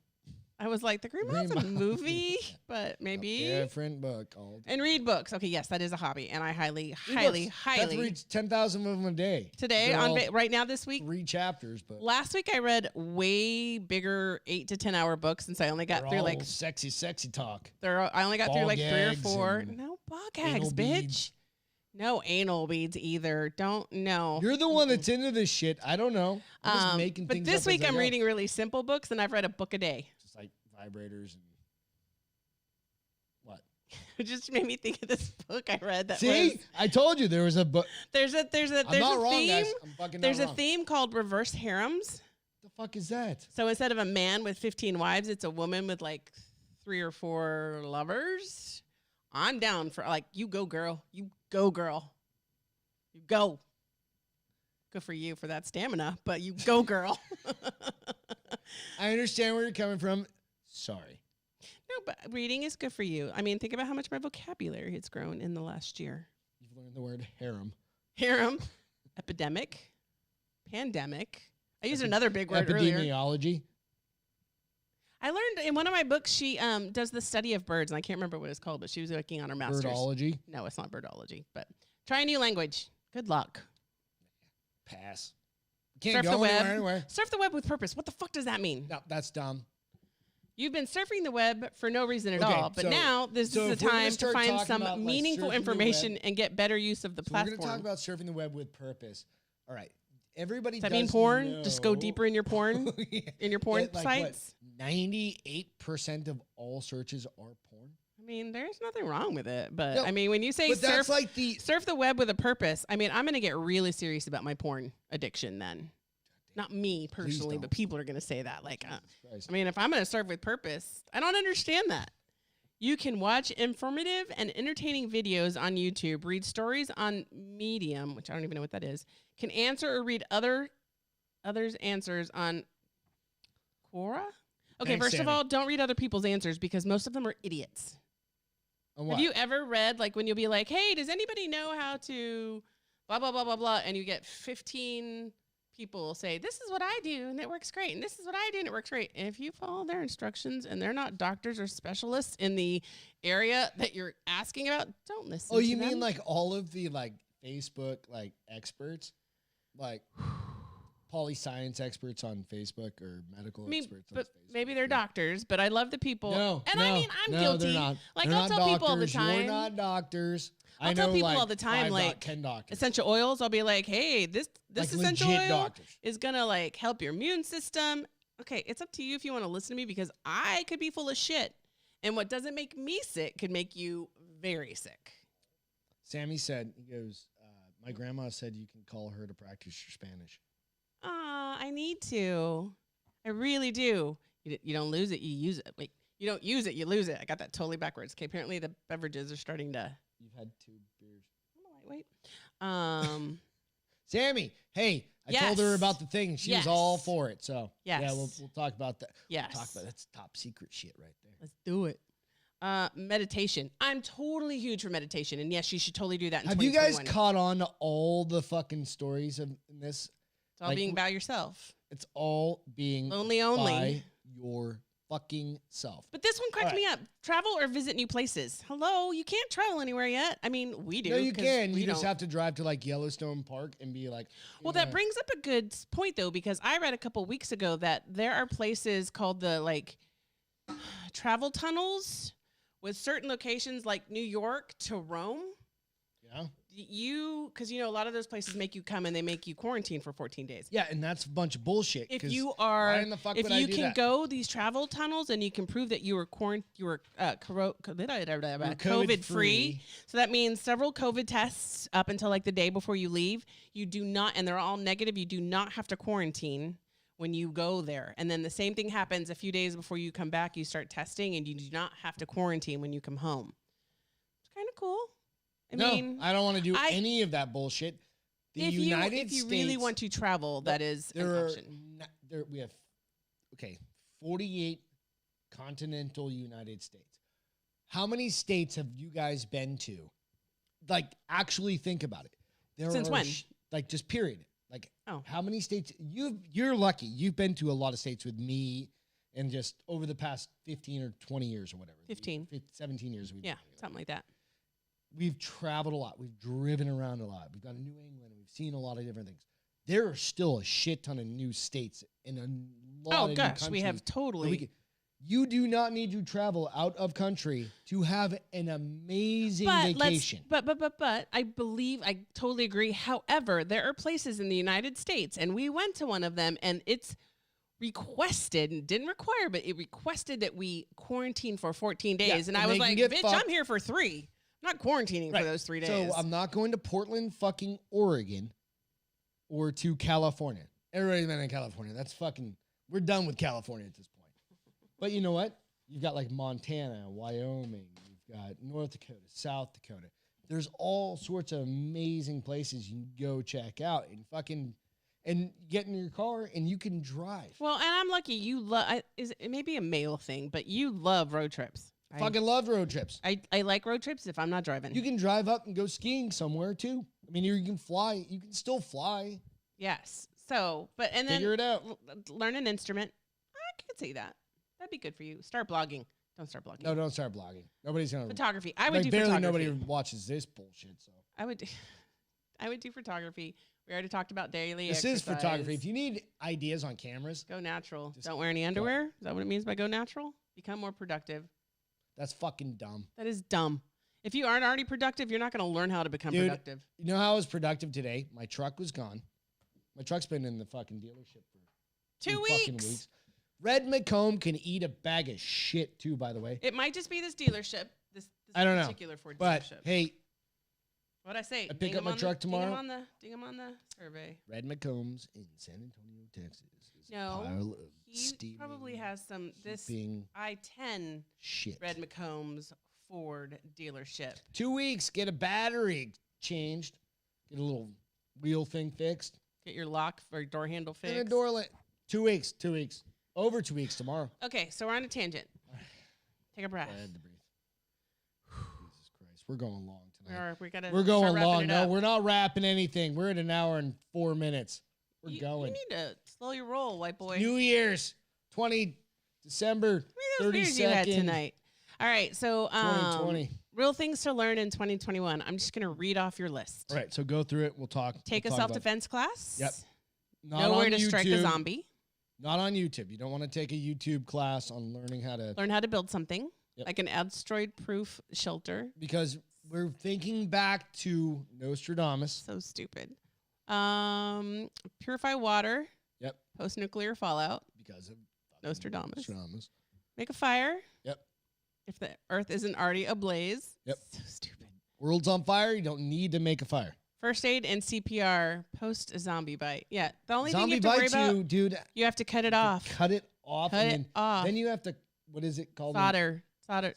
I was like, the Green Green Mile's a Mile. movie, but maybe. Different book called. And read books. Okay, yes, that is a hobby, and I highly Beth reads 10,000 of them a day. today They're on all right now this week. 3 chapters, but Last week I read way bigger 8 to 10 hour books since I only got they're through all like sexy talk. I only got through ball like 3 or gags 4. and No ball anal gags, bitch. beads. No anal beads either. Don't know. You're the one that's into this shit. I don't know. I'm just making but things this up week as I I'm go. reading really simple books, and I've read a book a day. Just like vibrators and what? It just made me think of this book I read that See, was I told you there was a book. there's a I'm not wrong, theme. guys. I'm fucking There's not a wrong. theme called reverse harems. What the fuck is that? So instead of a man with 15 wives, it's a woman with like 3 or 4 lovers. I'm down for like, you go, girl. You go, girl. You go. Good for you for that stamina, but you go, girl. I understand where you're coming from. Sorry. No, but reading is good for you. I mean, think about how much my vocabulary has grown in the last year. You've learned the word harem. Harem, epidemic, pandemic. I used another big word earlier. Epidemiology. I learned in one of my books, she does the study of birds, and I can't remember what it's called, but she was working on her master's. Birdology. No, it's not birdology, but try a new language. Good luck. Pass. Can't Surf go the web. anywhere. Surf the web with purpose. What the fuck does that mean? No, that's dumb. You've been surfing the web for no reason at Okay, all, but so- now this so is if the we're gonna time to start find talking some about, like, meaningful surfing the information web- and get better use of the So we're going to platform. talk about surfing the web with purpose. All right. Everybody Does that does mean porn? know- Just go deeper in your porn? Yeah. In your porn Like, what, sites? 98% of all searches are porn. I mean, there's nothing wrong with it, but No, I mean, when you say But that's surf, like the surf the web with a purpose, I mean, I'm going to get really serious about my porn addiction then. Not me personally, don't. but people are going to say that. Like, Jesus Christ. I mean, if I'm going to surf with purpose, I don't understand that. You can watch informative and entertaining videos on YouTube, read stories on Medium, which I don't even know what that is, can answer or read others' answers on Quora. Okay, Thanks, first of Sammy. all, don't read other people's answers because most of them are idiots. On what? Have you ever read, like, when you'll be like, hey, does anybody know how to blah, blah, blah, blah, blah, and you get 15 people say, this is what I do, and it works great, and this is what I do, and it works great. And if you follow their instructions, and they're not doctors or specialists in the area that you're asking about, don't listen Oh, to you them. mean like all of the like Facebook like experts? Like poli-science experts on Facebook or medical I mean, experts on but Facebook? maybe they're Yeah. doctors, but I love the people. No, and no, I mean, I'm no, guilty. They're not. Like, They're I'll not tell people all the doctors. time. You're not doctors. I'll I tell know, people like, all the time, 5 like, 10 doctors. Essential oils, I'll be like, hey, this Like essential legit oil doctors. is gonna like help your immune system. Okay, it's up to you if you want to listen to me because I could be full of shit. And what doesn't make me sick could make you very sick. Sammy said, he goes, my grandma said you can call her to practice your Spanish. I need to. I really do. You don't lose it, you use it. Wait, you don't use it, you lose it. I got that totally backwards. Okay, apparently the beverages are starting to. You've had 2 beers. I'm a lightweight. Sammy, hey, I told her about the thing. She was all for it. So yeah, we'll talk about that. Yes. We'll talk about that's top secret shit right there. Let's do it. Meditation. I'm totally huge for meditation, and yes, you should totally do that. Have you guys caught on to all the fucking stories of this? It's all being by yourself. It's all being lonely only by your fucking self. But this one cracked me up. Travel or visit new places. Hello, you can't travel anywhere yet. I mean, we do. No, you can. You just have to drive to like Yellowstone Park and be like. Well, that brings up a good point though, because I read a couple weeks ago that there are places called the like travel tunnels with certain locations like New York to Rome. Yeah. Because a lot of those places make you come and they make you quarantine for 14 days. Yeah, and that's a bunch of bullshit. If you are, why in the fuck would if I you do can that? go these travel tunnels and you can prove that you were COVID free, so that means several COVID tests up until like the day before you leave. You do not, and they're all negative. You do not have to quarantine when you go there. And then the same thing happens a few days before you come back. You start testing, and you do not have to quarantine when you come home. It's kind of cool. I mean, I don't want to do any of that bullshit. If you really want to travel, that is an option. We have 48 continental United States. How many states have you guys been to? Like, actually think about it. Since when? Just period. Like, how many states? You're lucky. You've been to a lot of states with me, and just over the past 15 or 20 years or whatever. 17 years. Something like that. We've traveled a lot. We've driven around a lot. We've gone to New England. We've seen a lot of different things. There are still a shit ton of new states in a lot of new countries. We have totally. You do not need to travel out of country to have an amazing vacation. But I believe, I totally agree. However, there are places in the United States, and we went to one of them, and it's requested, and didn't require, but it requested that we quarantine for 14 days. And I was like, bitch, I'm here for 3. I'm not quarantining for those 3 days. So I'm not going to Portland, fucking Oregon, or to California. Everybody's been in California. That's fucking. We're done with California at this point. But you know what? You've got like Montana, Wyoming. You've got North Dakota, South Dakota. There's all sorts of amazing places you can go check out and get in your car and you can drive. Well, and I'm lucky. You love. It may be a male thing, but you love road trips. Fucking love road trips. I like road trips if I'm not driving. You can drive up and go skiing somewhere too. I mean, you can fly. You can still fly. Yes. So, then figure it out. Learn an instrument. I could see that. That'd be good for you. Start blogging. Don't start blogging. No, don't start blogging. Nobody's gonna. Photography. I would do barely photography. Nobody watches this bullshit. So I would do photography. We already talked about daily. This exercise. is photography. If you need ideas on cameras, go natural. Don't wear any underwear. Is that what it means by go natural? Become more productive. That's fucking dumb. That is dumb. If you aren't already productive, you're not going to learn how to become productive. You know how I was productive today? My truck was gone. My truck's been in the fucking dealership for 2 fucking weeks. Red McComb can eat a bag of shit too, by the way. It might just be this dealership. This I don't particular know. Ford but dealership. Hey, what'd I say? I pick up my truck tomorrow. Ding him on the survey. Red McComb's in San Antonio, Texas. No, he probably has some I-10 shit. Red McComb's Ford dealership. 2 weeks, get a battery changed, get a little wheel thing fixed, get your lock or door handle fixed, and a door 2 weeks. Over 2 weeks tomorrow. Okay, so we're on a tangent. Take a breath. I had to breathe. Jesus Christ, we're going long tonight. We're going long. No, we're not wrapping anything. We're at an hour and 4 minutes. We're going. You need to slow your roll, white boy. New Year's, December 32nd. You had tonight. All right, so 2020. Real things to learn in 2021. I'm just going to read off your list. All right, so go through it. We'll talk. Take a self-defense class. Yep. Know where to strike a zombie. Not on YouTube. You don't want to take a YouTube class on learning how to build something, like an asteroid-proof shelter. Because we're thinking back to Nostradamus. So stupid. Purify water. Yep. Post-nuclear fallout. Because of Nostradamus. Make a fire. Yep. If the earth isn't already ablaze. Yep. So stupid. World's on fire. You don't need to make a fire. First aid and CPR post a zombie bite. Yeah. The only zombie thing you have to worry about, dude, you have to cut it off. Cut it off. Cut and it then, off. Then you have to, what is it called? Solder. Solder?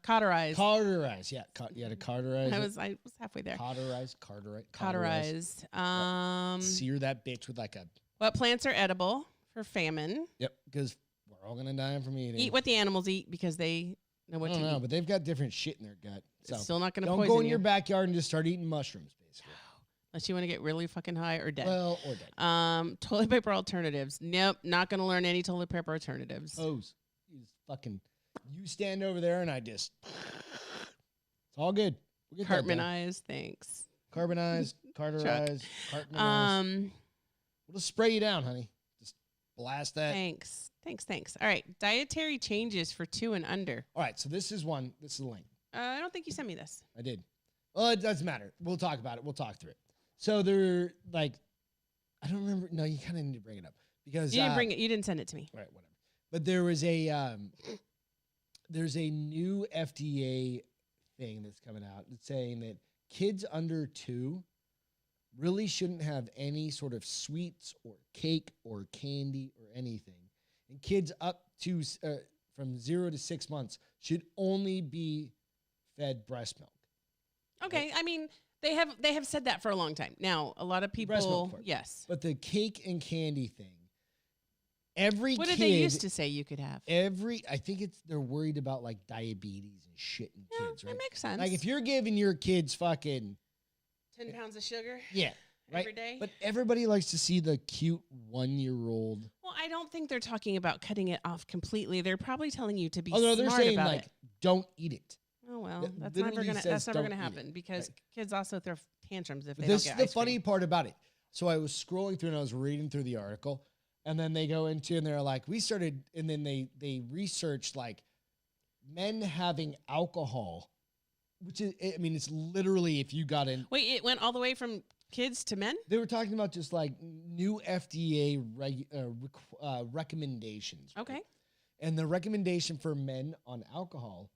Cauterize. Cauterize. Yeah. You had to cauterize. I was halfway there. Cauterize. Sear that bitch with like a. What plants are edible for famine? Yep. Because we're all going to die from eating. Eat what the animals eat because they know what to eat. But they've got different shit in their gut. So It's still not going to poison don't go in you. your backyard and just start eating mushrooms, basically. Unless you want to get really fucking high or dead. Well, or dead. Toilet paper alternatives. Nope, not going to learn any toilet paper alternatives. Hose. You stand over there and I just. It's all good. We'll get that done. Carbonize, thanks. Carbonize, carterize, cartonize. We'll just spray you down, honey. Just blast that. Thanks. All right, dietary changes for 2 and under. All right, so this is one. This is the link. I don't think you sent me this. I did. Well, it doesn't matter. We'll talk about it. We'll talk through it. So they're like, I don't remember. No, you kind of need to bring it up because you didn't bring it. You didn't send it to me. Right, whatever. But there was there's a new FDA thing that's coming out that's saying that kids under 2 really shouldn't have any sort of sweets or cake or candy or anything. And kids up to from 0 to 6 months should only be fed breast milk. Okay, right? I mean they have said that for a long time. Now a lot of people, yes. But the cake and candy thing, what did they used to say you could have? I think they're worried about like diabetes and shit in kids, right? That makes sense. Like if you're giving your kids fucking 10 pounds of sugar. Yeah. Right? Every day. But everybody likes to see the cute 1-year-old. Well, I don't think they're talking about cutting it off completely. They're probably telling you to be they're smart saying about like, it. Don't eat it. Oh well, That that's literally never says gonna don't eat happen it. because Right. kids also throw tantrums if they This don't is get the ice cream. funny part about it. So I was scrolling through and I was reading through the article, and then they go into and they're like, we started, and then they researched like men having alcohol, which is, I mean, it's literally if you got in. Wait, it went all the way from kids to men? They were talking about just like new FDA recommendations. Right? Okay. And the recommendation for men on alcohol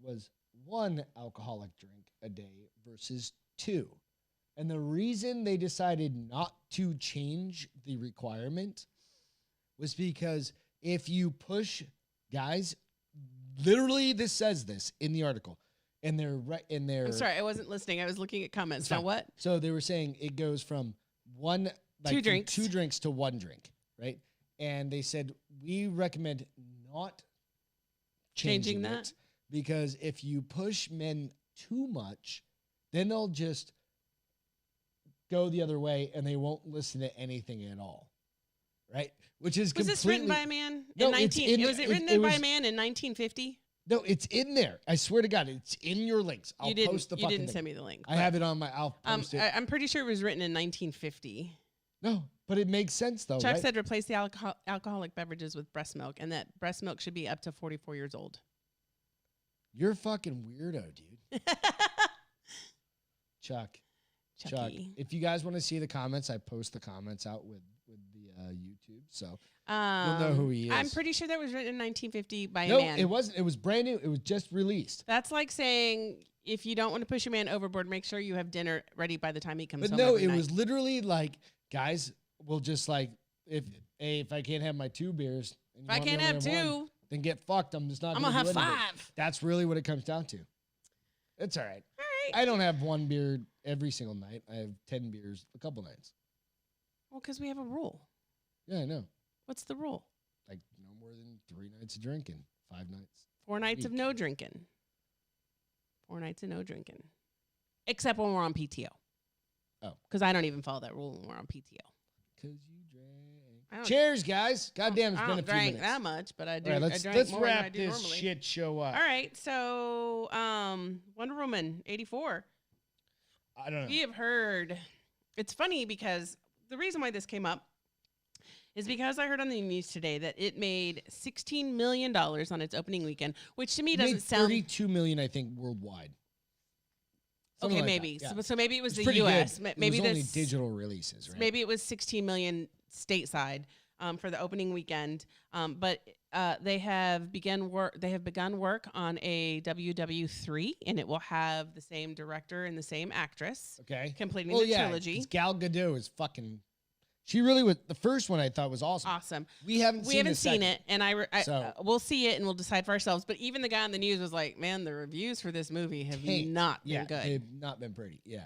was 1 alcoholic drink a day versus 2. And the reason they decided not to change the requirement was because if you push guys, literally this says this in the article, and they're I'm sorry, I wasn't listening. I was looking at comments. Now what? So they were saying it goes from 2 drinks to 1 drink, right? And they said we recommend not changing that it because if you push men too much, then they'll just go the other way and they won't listen to anything at all, right? Which is this written by a man? No, was it written by a man in 1950? No, it's in there. I swear to God, it's in your links. I'll post the fucking thing. You didn't send me the link. I have it on my. I'll post it. I'm pretty sure it was written in 1950. No, but it makes sense though. Chuck right? said replace the alcoholic beverages with breast milk, and that breast milk should be up to 44 years old. You're a fucking weirdo, dude. Chuck. If you guys want to see the comments, I post the comments out with the YouTube, so you'll know who he is. I'm pretty sure that was written in 1950 by a man. No, it wasn't. It was brand new. It was just released. That's like saying if you don't want to push your man overboard, make sure you have dinner ready by the time he comes home. But no, every it night. was literally like guys will just like if I can't have my 2 beers, and if I can't have 2, then get fucked. I'm just not. I'm gonna have anything. 5. That's really what it comes down to. It's all right. All right. I don't have 1 beer every single night. I have 10 beers a couple nights. Well, because we have a rule. Yeah, I know. What's the rule? Like no more than 3 nights of drinking, 5 nights. 4 nights of no drinking. 4 nights of no drinking. Except when we're on PTO. Oh. Because I don't even follow that rule when we're on PTO. Because you drank. Cheers, guys. Goddamn, it's been a few minutes. I don't drink that much, but I do. All right, I drank let's more than I wrap do this normally. shit show up. All right, so Wonder Woman 84. I don't know. We have heard. It's funny because the reason why this came up is because I heard on the news today that it made $16 million on its opening weekend, which to me doesn't sound. $32 million, I think, worldwide. Something Okay, like maybe. that, yeah. So maybe it was the pretty U.S. Good. Maybe it was only this digital releases, right? Maybe it was 16 million stateside for the opening weekend. But they have begun work on a WW3, and it will have the same director and the same actress. Okay, completing the trilogy. 'Cause Gal Gadot is fucking. She really was. The first one I thought was awesome. Awesome. We haven't seen it, and So- we'll see it and we'll decide for ourselves. But even the guy on the news was like, "Man, the reviews for this movie have not been good. They've not been pretty. Yeah.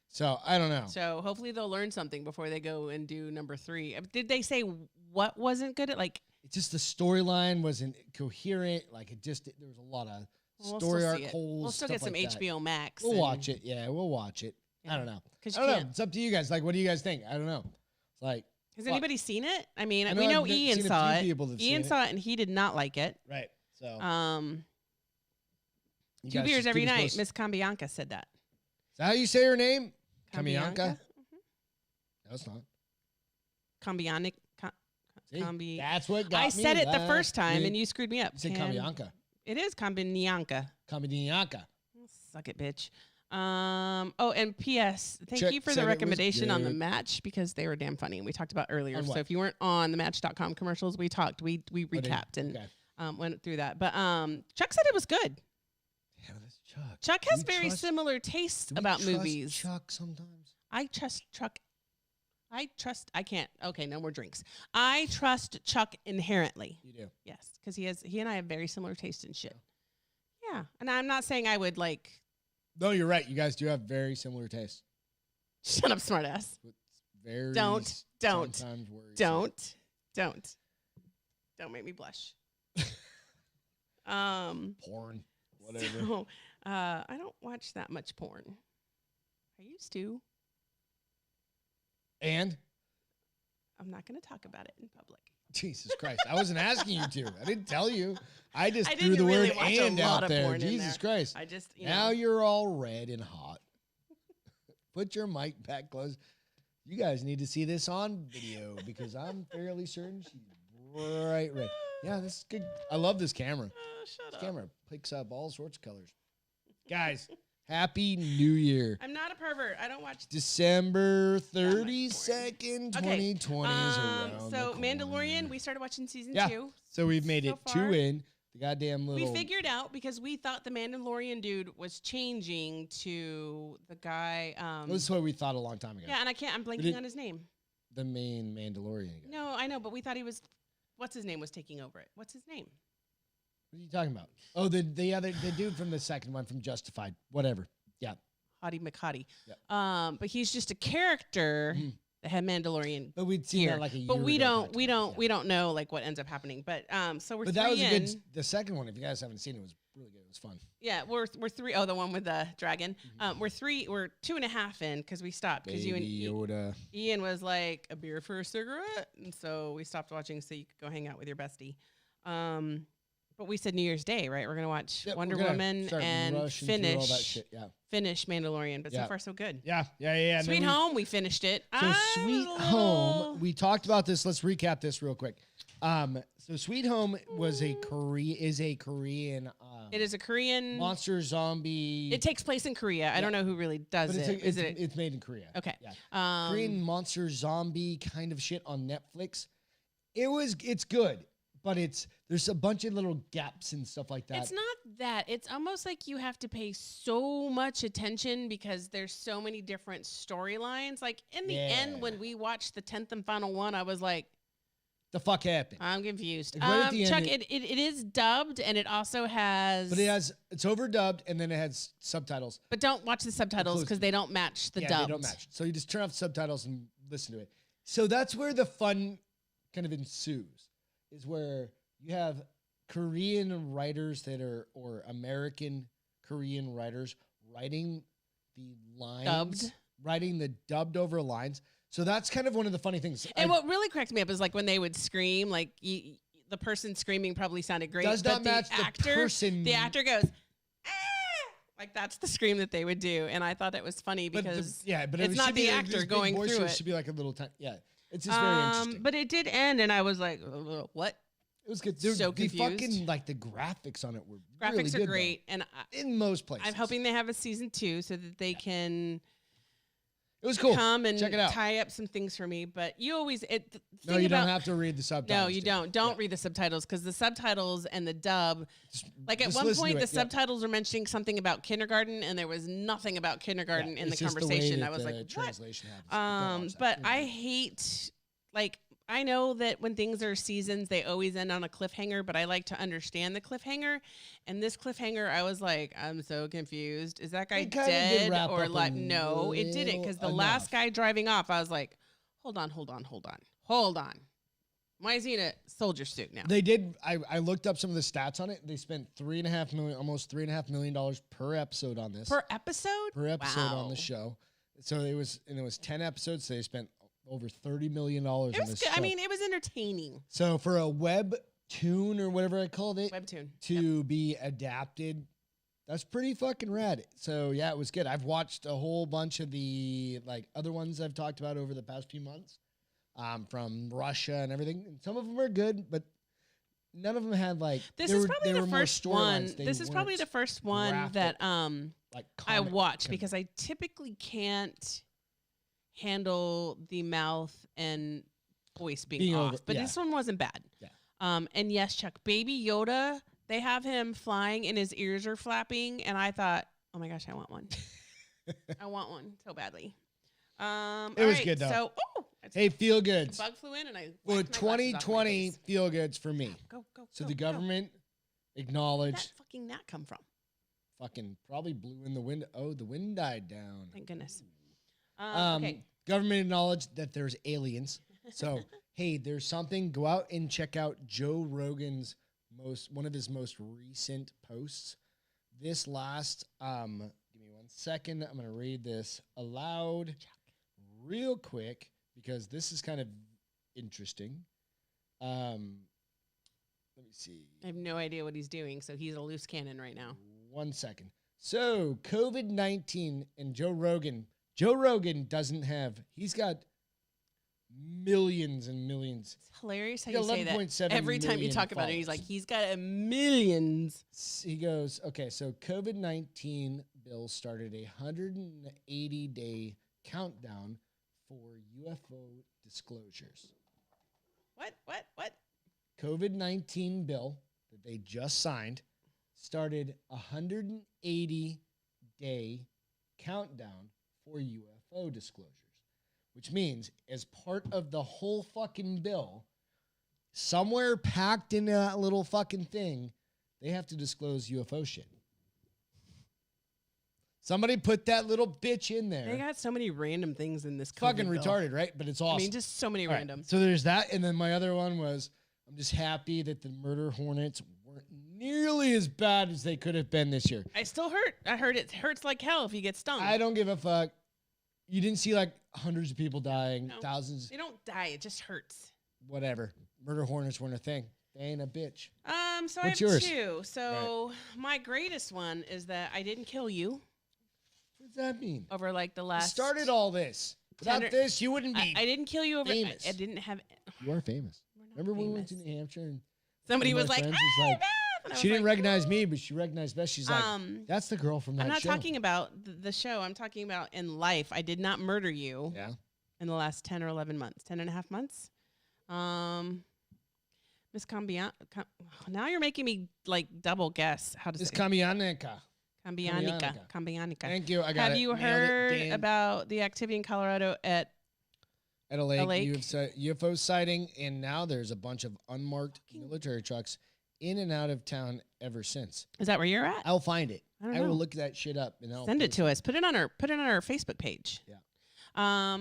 So I don't know. So hopefully they'll learn something before they go and do number 3. Did they say what wasn't good? It's just the storyline wasn't coherent. Like there was a lot of story arc holes. We'll still get some like that. HBO Max. We'll watch it. Yeah, we'll watch it. Yeah. I don't know. Because I don't know. It's up to you guys. Like, what do you guys think? I don't know. It's like, has anybody seen it? I mean, I we know I've Ian seen a saw few it. people that've Ian seen saw it, and he did not like it. Right. So, you 2 guys beers just every keep us night. posted. Miss Cambianca said that. Is that how you say her name? Cambianca? Cambianca? No, it's not. Cambianic. See? That's what got me. I said it the last first time, week. and you screwed me up. You said Cambianca. It is Cambianca. Cambianca. Suck it, bitch. Oh, and P.S. Thank Check you for said the it was recommendation on the good. match because they were damn funny and we talked about earlier. On So what? if you weren't on the Match.com commercials, we talked. We recapped and went through that. But Chuck said it was good. Yeah, that's Chuck. Chuck has very similar tastes Do we about trust movies. Chuck sometimes. I trust Chuck. I can't. Okay, no more drinks. I trust Chuck inherently. You do. Yes, because he and I have very similar taste in shit. Yeah, and I'm not saying I would like. No, you're right. You guys do have very similar tastes. Shut up, smartass. Very Don't sometimes worrisome. Don't make me blush. Porn, whatever. So, I don't watch that much porn. I used to. And I'm not going to talk about it in public. Jesus Christ, I wasn't asking you to. I didn't tell you. I just I threw didn't the really word watch a "and" lot out of there. porn in Jesus there. Christ. I just, Now you're all red and hot. Put your mic back close. You guys need to see this on video because I'm fairly certain she's bright red. Yeah, this is good. I love this camera. Shut This up. camera picks up all sorts of colors. Guys, Happy New Year. I'm not a pervert. I don't watch. December porn. 32nd, Okay, 2020 is around So the Mandalorian, corner. we started watching season Yeah. 2. So we've made so it far. 2 in. The goddamn We little... figured out because we thought the Mandalorian dude was changing to the guy. This is what we thought a long time ago. Yeah, and I'm blanking on his name. The main Mandalorian guy. No, I know, but we thought he was. What's his name was taking over it? What's his name? What are you talking about? Oh, the other dude from the second one from Justified. Whatever. Yeah. Hottie McHottie. Yeah. But he's just a character that had Mandalorian. But we'd seen Gear. that like a year But we ago, we don't know like what ends up happening. But so we're But three that was a in. good... The second one, if you guys haven't seen it, was really good. It was fun. Yeah, we're 3. Oh, the one with the dragon. We're 2.5 in because we stopped because you and Baby Yoda. Ian was like a beer for a cigarette, and so we stopped watching so you could go hang out with your bestie. But we said New Year's Day, right? We're gonna watch Yep, Wonder we're gonna Woman start and rushing through all that shit. Yeah. finish Mandalorian. But so Yeah. far so good. Yeah. And Sweet then Home, we finished it. So I Sweet was a Home, little- we talked about this. Let's recap this real quick. So Sweet Home is a Korean. It is a Korean. monster zombie. It takes place in Korea. I don't know who really does but it. it's made in Korea. Okay. Yeah. Korean monster zombie kind of shit on Netflix. It's good, but there's a bunch of little gaps and stuff like that. It's not that. It's almost like you have to pay so much attention because there's so many different storylines. Like in the end, when we watched the 10th and final one, I was like, the fuck happened? I'm confused. Like right at the Chuck, end, it is dubbed and it also has. But it's overdubbed and then it has subtitles. But don't watch the subtitles because they don't match the dubbed. They don't match. So you just turn off subtitles and listen to it. So that's where the fun kind of ensues, is where you have Korean writers or American Korean writers writing the lines, writing the dubbed over lines. So that's kind of one of the funny things. And what really cracked me up is like when they would scream, like the person screaming probably sounded great. Does not match the person. The actor goes, ah! Like that's the scream that they would do. And I thought it was funny because it's not the actor going through it. It should be like a little time. Yeah. It's just very interesting. But it did end, and I was like, what? It was good. So the confused. fucking the graphics on it were Graphics really good, are great, though, and in most places. I'm hoping they have a season 2 so that they can It was cool. come and Check it out. tie up some things for me. But you always No, you don't have to read the subtitles. No, you don't. Don't read the subtitles because the subtitles and the dub. Like at just one listen to point, the it, yep. subtitles were mentioning something about kindergarten, and there was nothing about kindergarten in the it's just conversation. way I was that like, the what? translation happens. But I hate, like, I know that when things are seasons, they always end on a cliffhanger, but I like to understand the cliffhanger. And this cliffhanger, I was like, I'm so confused. Is that guy It kinda did dead wrap or up like, a no, it didn't. Because the little last enough. guy driving off, I was like, hold on. Why is he in a soldier suit now? They did. I looked up some of the stats on it. They spent almost $3.5 million per episode on this. Per episode? On the show. So it was 10 episodes. So they spent over $30 million on It was this good. show. I mean, it was entertaining. So for a webtoon or whatever I called it Webtoon. to be adapted, that's pretty fucking rad. So yeah, it was good. I've watched a whole bunch of the like other ones I've talked about over the past few months, from Russia and everything. And some of them are good, but none of them had like. This is probably the first one. They This is probably the first one graphic, that like I comic watched kind because I typically can't handle the mouth and voice being off. But this one wasn't bad. Yeah. And yes, Chuck, Baby Yoda, they have him flying and his ears are flapping, and I thought, oh my gosh, I want one. I want one so badly. It was good though. So, hey, feel goods. A bug flew in and I. Well, whacked my glasses off my 2020 face. feel goods for me. Go. So go, the go. government Where'd acknowledged. that fucking gnat come from? Fucking probably blew in the wind. Oh, the wind died down. Thank goodness. Okay. Government acknowledged that there's aliens. So, hey, there's something. Go out and check out Joe Rogan's one of his most recent posts. This last, give me 1 second. I'm going to read this aloud real quick because this is kind of interesting. Let me see. I have no idea what he's doing, so he's a loose cannon right now. 1 second. So, COVID-19 and Joe Rogan. Joe Rogan he's got millions and millions. It's hilarious how He you got say that 11.7 every time you million talk about it. He's followers. like, he's got millions. He goes, okay, so COVID-19 bill started a 180-day countdown for UFO disclosures. What? COVID-19 bill that they just signed started a 180-day countdown for UFO disclosures, which means as part of the whole fucking bill, somewhere packed in that little fucking thing, they have to disclose UFO shit. Somebody put that little bitch in there. They got so many random things in this Fucking COVID bill. retarded, right? But it's awesome. I mean, just so many All right, random. so there's that, and then my other one was, I'm just happy that the murder hornets weren't nearly as bad as they could have been this year. I still hurt. I heard it hurts like hell if you get stung. I don't give a fuck. You didn't see like hundreds of people dying, No. thousands, They don't die. It just hurts. whatever. Murder hornets weren't a thing. They ain't a bitch. So What's I have yours? two. So my greatest one is that I didn't kill you What does that mean? over like the You last. started all this. Without Tender- this, you wouldn't be. I didn't kill you over. famous. I didn't have. You are famous. We're not Remember when we went to famous. New Hampshire and Somebody one of was my like, friends was "Hey, like- Beth!" And I she was didn't like, recognize me, but she recognized Beth. She's like, that's the girl from that I'm not show. talking about the show. I'm talking about in life. I did not murder you Yeah. in the last 10 or 11 months, 10 and a half months. Miss now you're making me like double guess how to Miss say Cambianica. Cambianica. Thank you. I got Have it. you Nailed it. heard Damn. about the activity in Colorado at At a lake, lake? UFO sighting, and now there's a bunch of unmarked military trucks in and out of town ever since. is that where you're at? I'll find it. I don't I will know. look that shit up and I'll Send it post to us. Put it on our Facebook page. Yeah.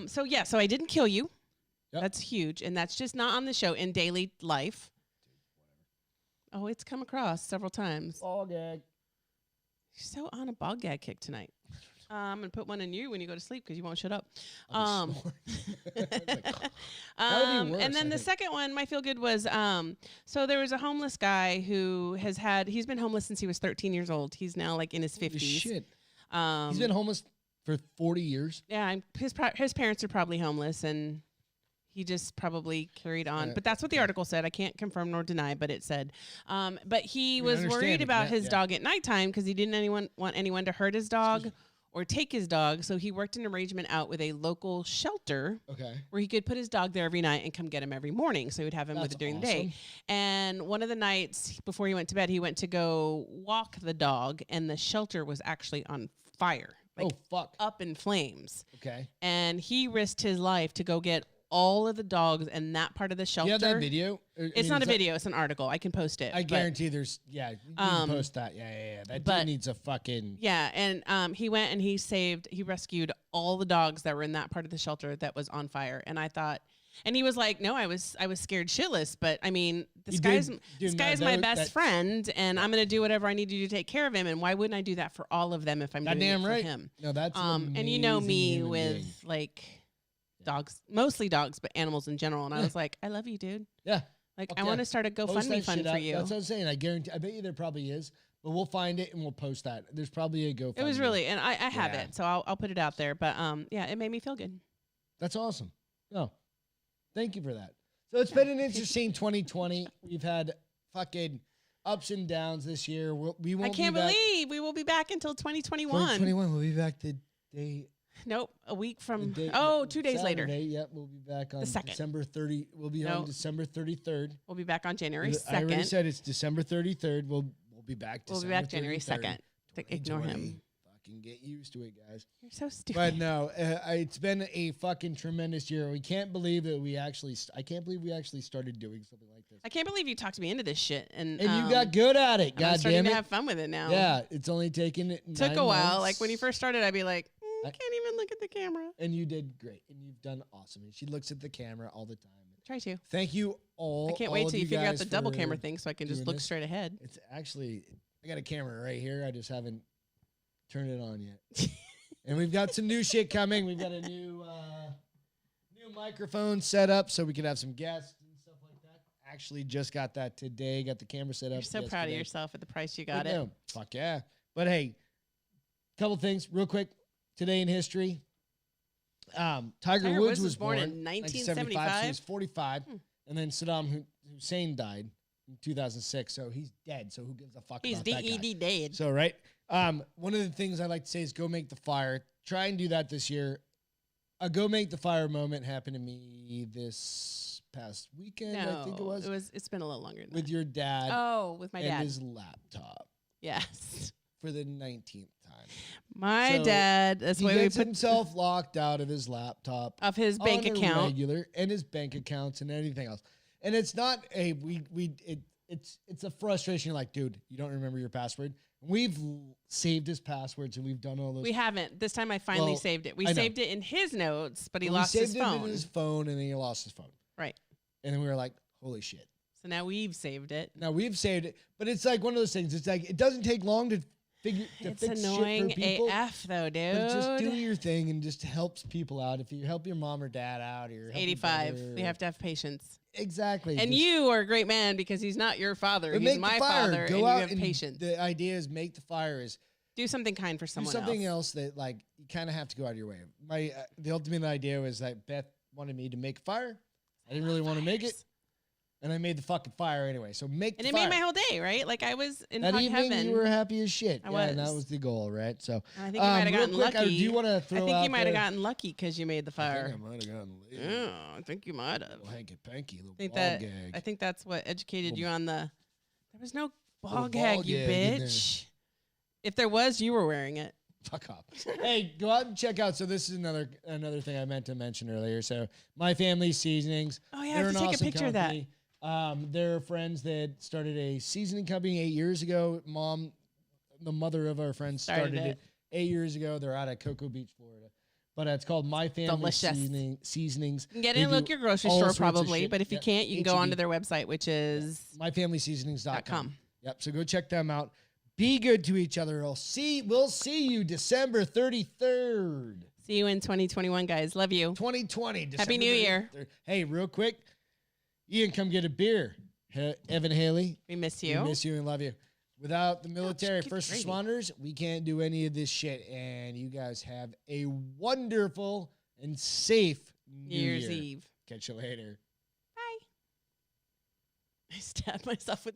So I didn't kill you. Yep. That's huge, and that's just not on the show. In daily life. Oh, it's come across several times. Ball gag. You're so on a ball gag kick tonight. I'm gonna put one in you when you go to sleep because you won't shut up. I'll be snoring. That would be worse, And then I the think. second one, my feel good was so there was a homeless guy who he's been homeless since he was 13 years old. He's now like in his 50s. Holy shit. Um, He's been homeless for 40 years. yeah, and his parents are probably homeless, and he just probably carried on. But that's what the article said. I can't confirm nor deny, but it said. But he was worried understanding, about yeah, his yeah. dog at nighttime because he didn't want anyone to hurt his dog or take his dog. So he worked an arrangement out with a local shelter Okay. where he could put his dog there every night and come get him every morning. So he would have him with it during the day. And one of the nights before he went to bed, he went to go walk the dog, and the shelter was actually on fire. Like, oh, fuck. Up in flames. Okay. And he risked his life to go get all of the dogs in that part of the shelter. You have that video? It's not a video. It's an article. I can post it. I guarantee there's, you can post that. Yeah. That dude needs a fucking. Yeah, and he went and he rescued all the dogs that were in that part of the shelter that was on fire. And I thought, and he was like, no, I was scared shitless. But I mean, this guy's my best friend, and I'm going to do whatever I need to do to take care of him. And why wouldn't I do that for all of them if I'm doing it for him? No, that's and you know me with like dogs, mostly dogs, but animals in general. And I was like, I love you, dude. Yeah. Like, I want to start a GoFundMe fund for you. That's what I'm saying. I guarantee. I bet you there probably is, but we'll find it and we'll post that. There's probably a GoFundMe. It was really, and I have it, so I'll put it out there. But yeah, it made me feel good. That's awesome. No, thank you for that. So it's been an interesting 2020. We've had fucking ups and downs this year. We won't. I can't believe we will be back until 2021. 2021. We'll be back the day. Nope, a week from 2 days Saturday, later. Yep, we'll be back on the 2nd. December 30. We'll be on December 33rd. We'll be back on January 2nd. I already said it's December 33rd. We'll be back. We'll be back January 2nd. Ignore him. Fucking get used to it, guys. You're so stupid. But no, it's been a fucking tremendous year. We can't believe that I can't believe we actually started doing something like this. I can't believe you talked me into this shit, and you got good at it. God I'm starting damn it. to have fun with it now. Yeah, it's only taken. Took a while. Like when you first started, I'd be like, I can't even look at the camera. And you did great, and you've done awesome. And she looks at the camera all the time. Try to. Thank you all. I can't wait till you figure out the double camera thing, so I can just look straight ahead. It's actually, I got a camera right here. I just haven't turned it on yet. And we've got some new shit coming. We've got a new microphone set up so we can have some guests and stuff like that. Actually, just got that today. Got the camera set up. You're so proud of yourself at the price you got it. No, fuck yeah. But hey, couple things real quick. Today in history, Tiger Woods was born in 1975. He was 45, and then Saddam Hussein died in 2006. So he's dead. So who gives a fuck about that guy? He's dead. So right. One of the things I like to say is go make the fire. Try and do that this year. A go make the fire moment happened to me this past weekend. I think it was. It's been a little longer than with your dad. Oh, with my dad. And his laptop. Yes. For the 19th time. My dad. That's why he gets himself locked out of his laptop, of his bank account, and his bank accounts and anything else. And it's not a it's a frustration. You're like, dude, you don't remember your password. We've saved his passwords and we've done all those. We haven't. This time I finally saved it. We saved it in his notes, but he lost his phone. He saved it in his phone and then he lost his phone. Right. And then we were like, holy shit. So now we've saved it. Now we've saved it. But it's like one of those things. It's like it doesn't take long to fix annoying shit for people. AF though, dude. But just do your thing and just helps people out. If you help your mom or dad out, or 85. You have to have patience. Exactly. And you are a great man because he's not your father. He's my father. Go out and you have patience. The idea is make the fire is do something kind for someone else. Do something else that like you kind of have to go out of your way. My the ultimate idea was that Beth wanted me to make a fire. I didn't really want to make it. And I made the fucking fire anyway. So make the fire. And it made my whole day, right? Like I was in that hot evening, heaven. You were happy as shit. I was. And that was the goal, right? So and I think you might have gotten lucky. Do you want to throw I think you might have gotten lucky because you made the fire. I think I might have gotten lucky. Yeah, I think you might have. Little hanky panky, little ball gag. I think that's what educated you on the. There was no ball gag, you bitch. If there was, you were wearing it. Fuck off. Hey, go out and check out. So this is another thing I meant to mention earlier. So My Family Seasonings. Oh yeah, I have to take a picture of that. They're friends that started a seasoning company 8 years ago. The mother of our friends, started it 8 years ago. They're out of Cocoa Beach, Florida. But it's called My Family Seasonings. You can get it in your grocery store probably, but if you can't, you can go onto their website, which is myfamilyseasonings.com. Yep, so go check them out. Be good to each other. We'll see you December 33rd. See you in 2021, guys. Love you. 2020. Happy New Year. Hey, real quick. Ian, come get a beer. Evan Haley. We miss you. We miss you and love you. Without the military first responders, we can't do any of this shit. And you guys have a wonderful and safe New Year's Eve. Catch you later. Bye. I stabbed myself with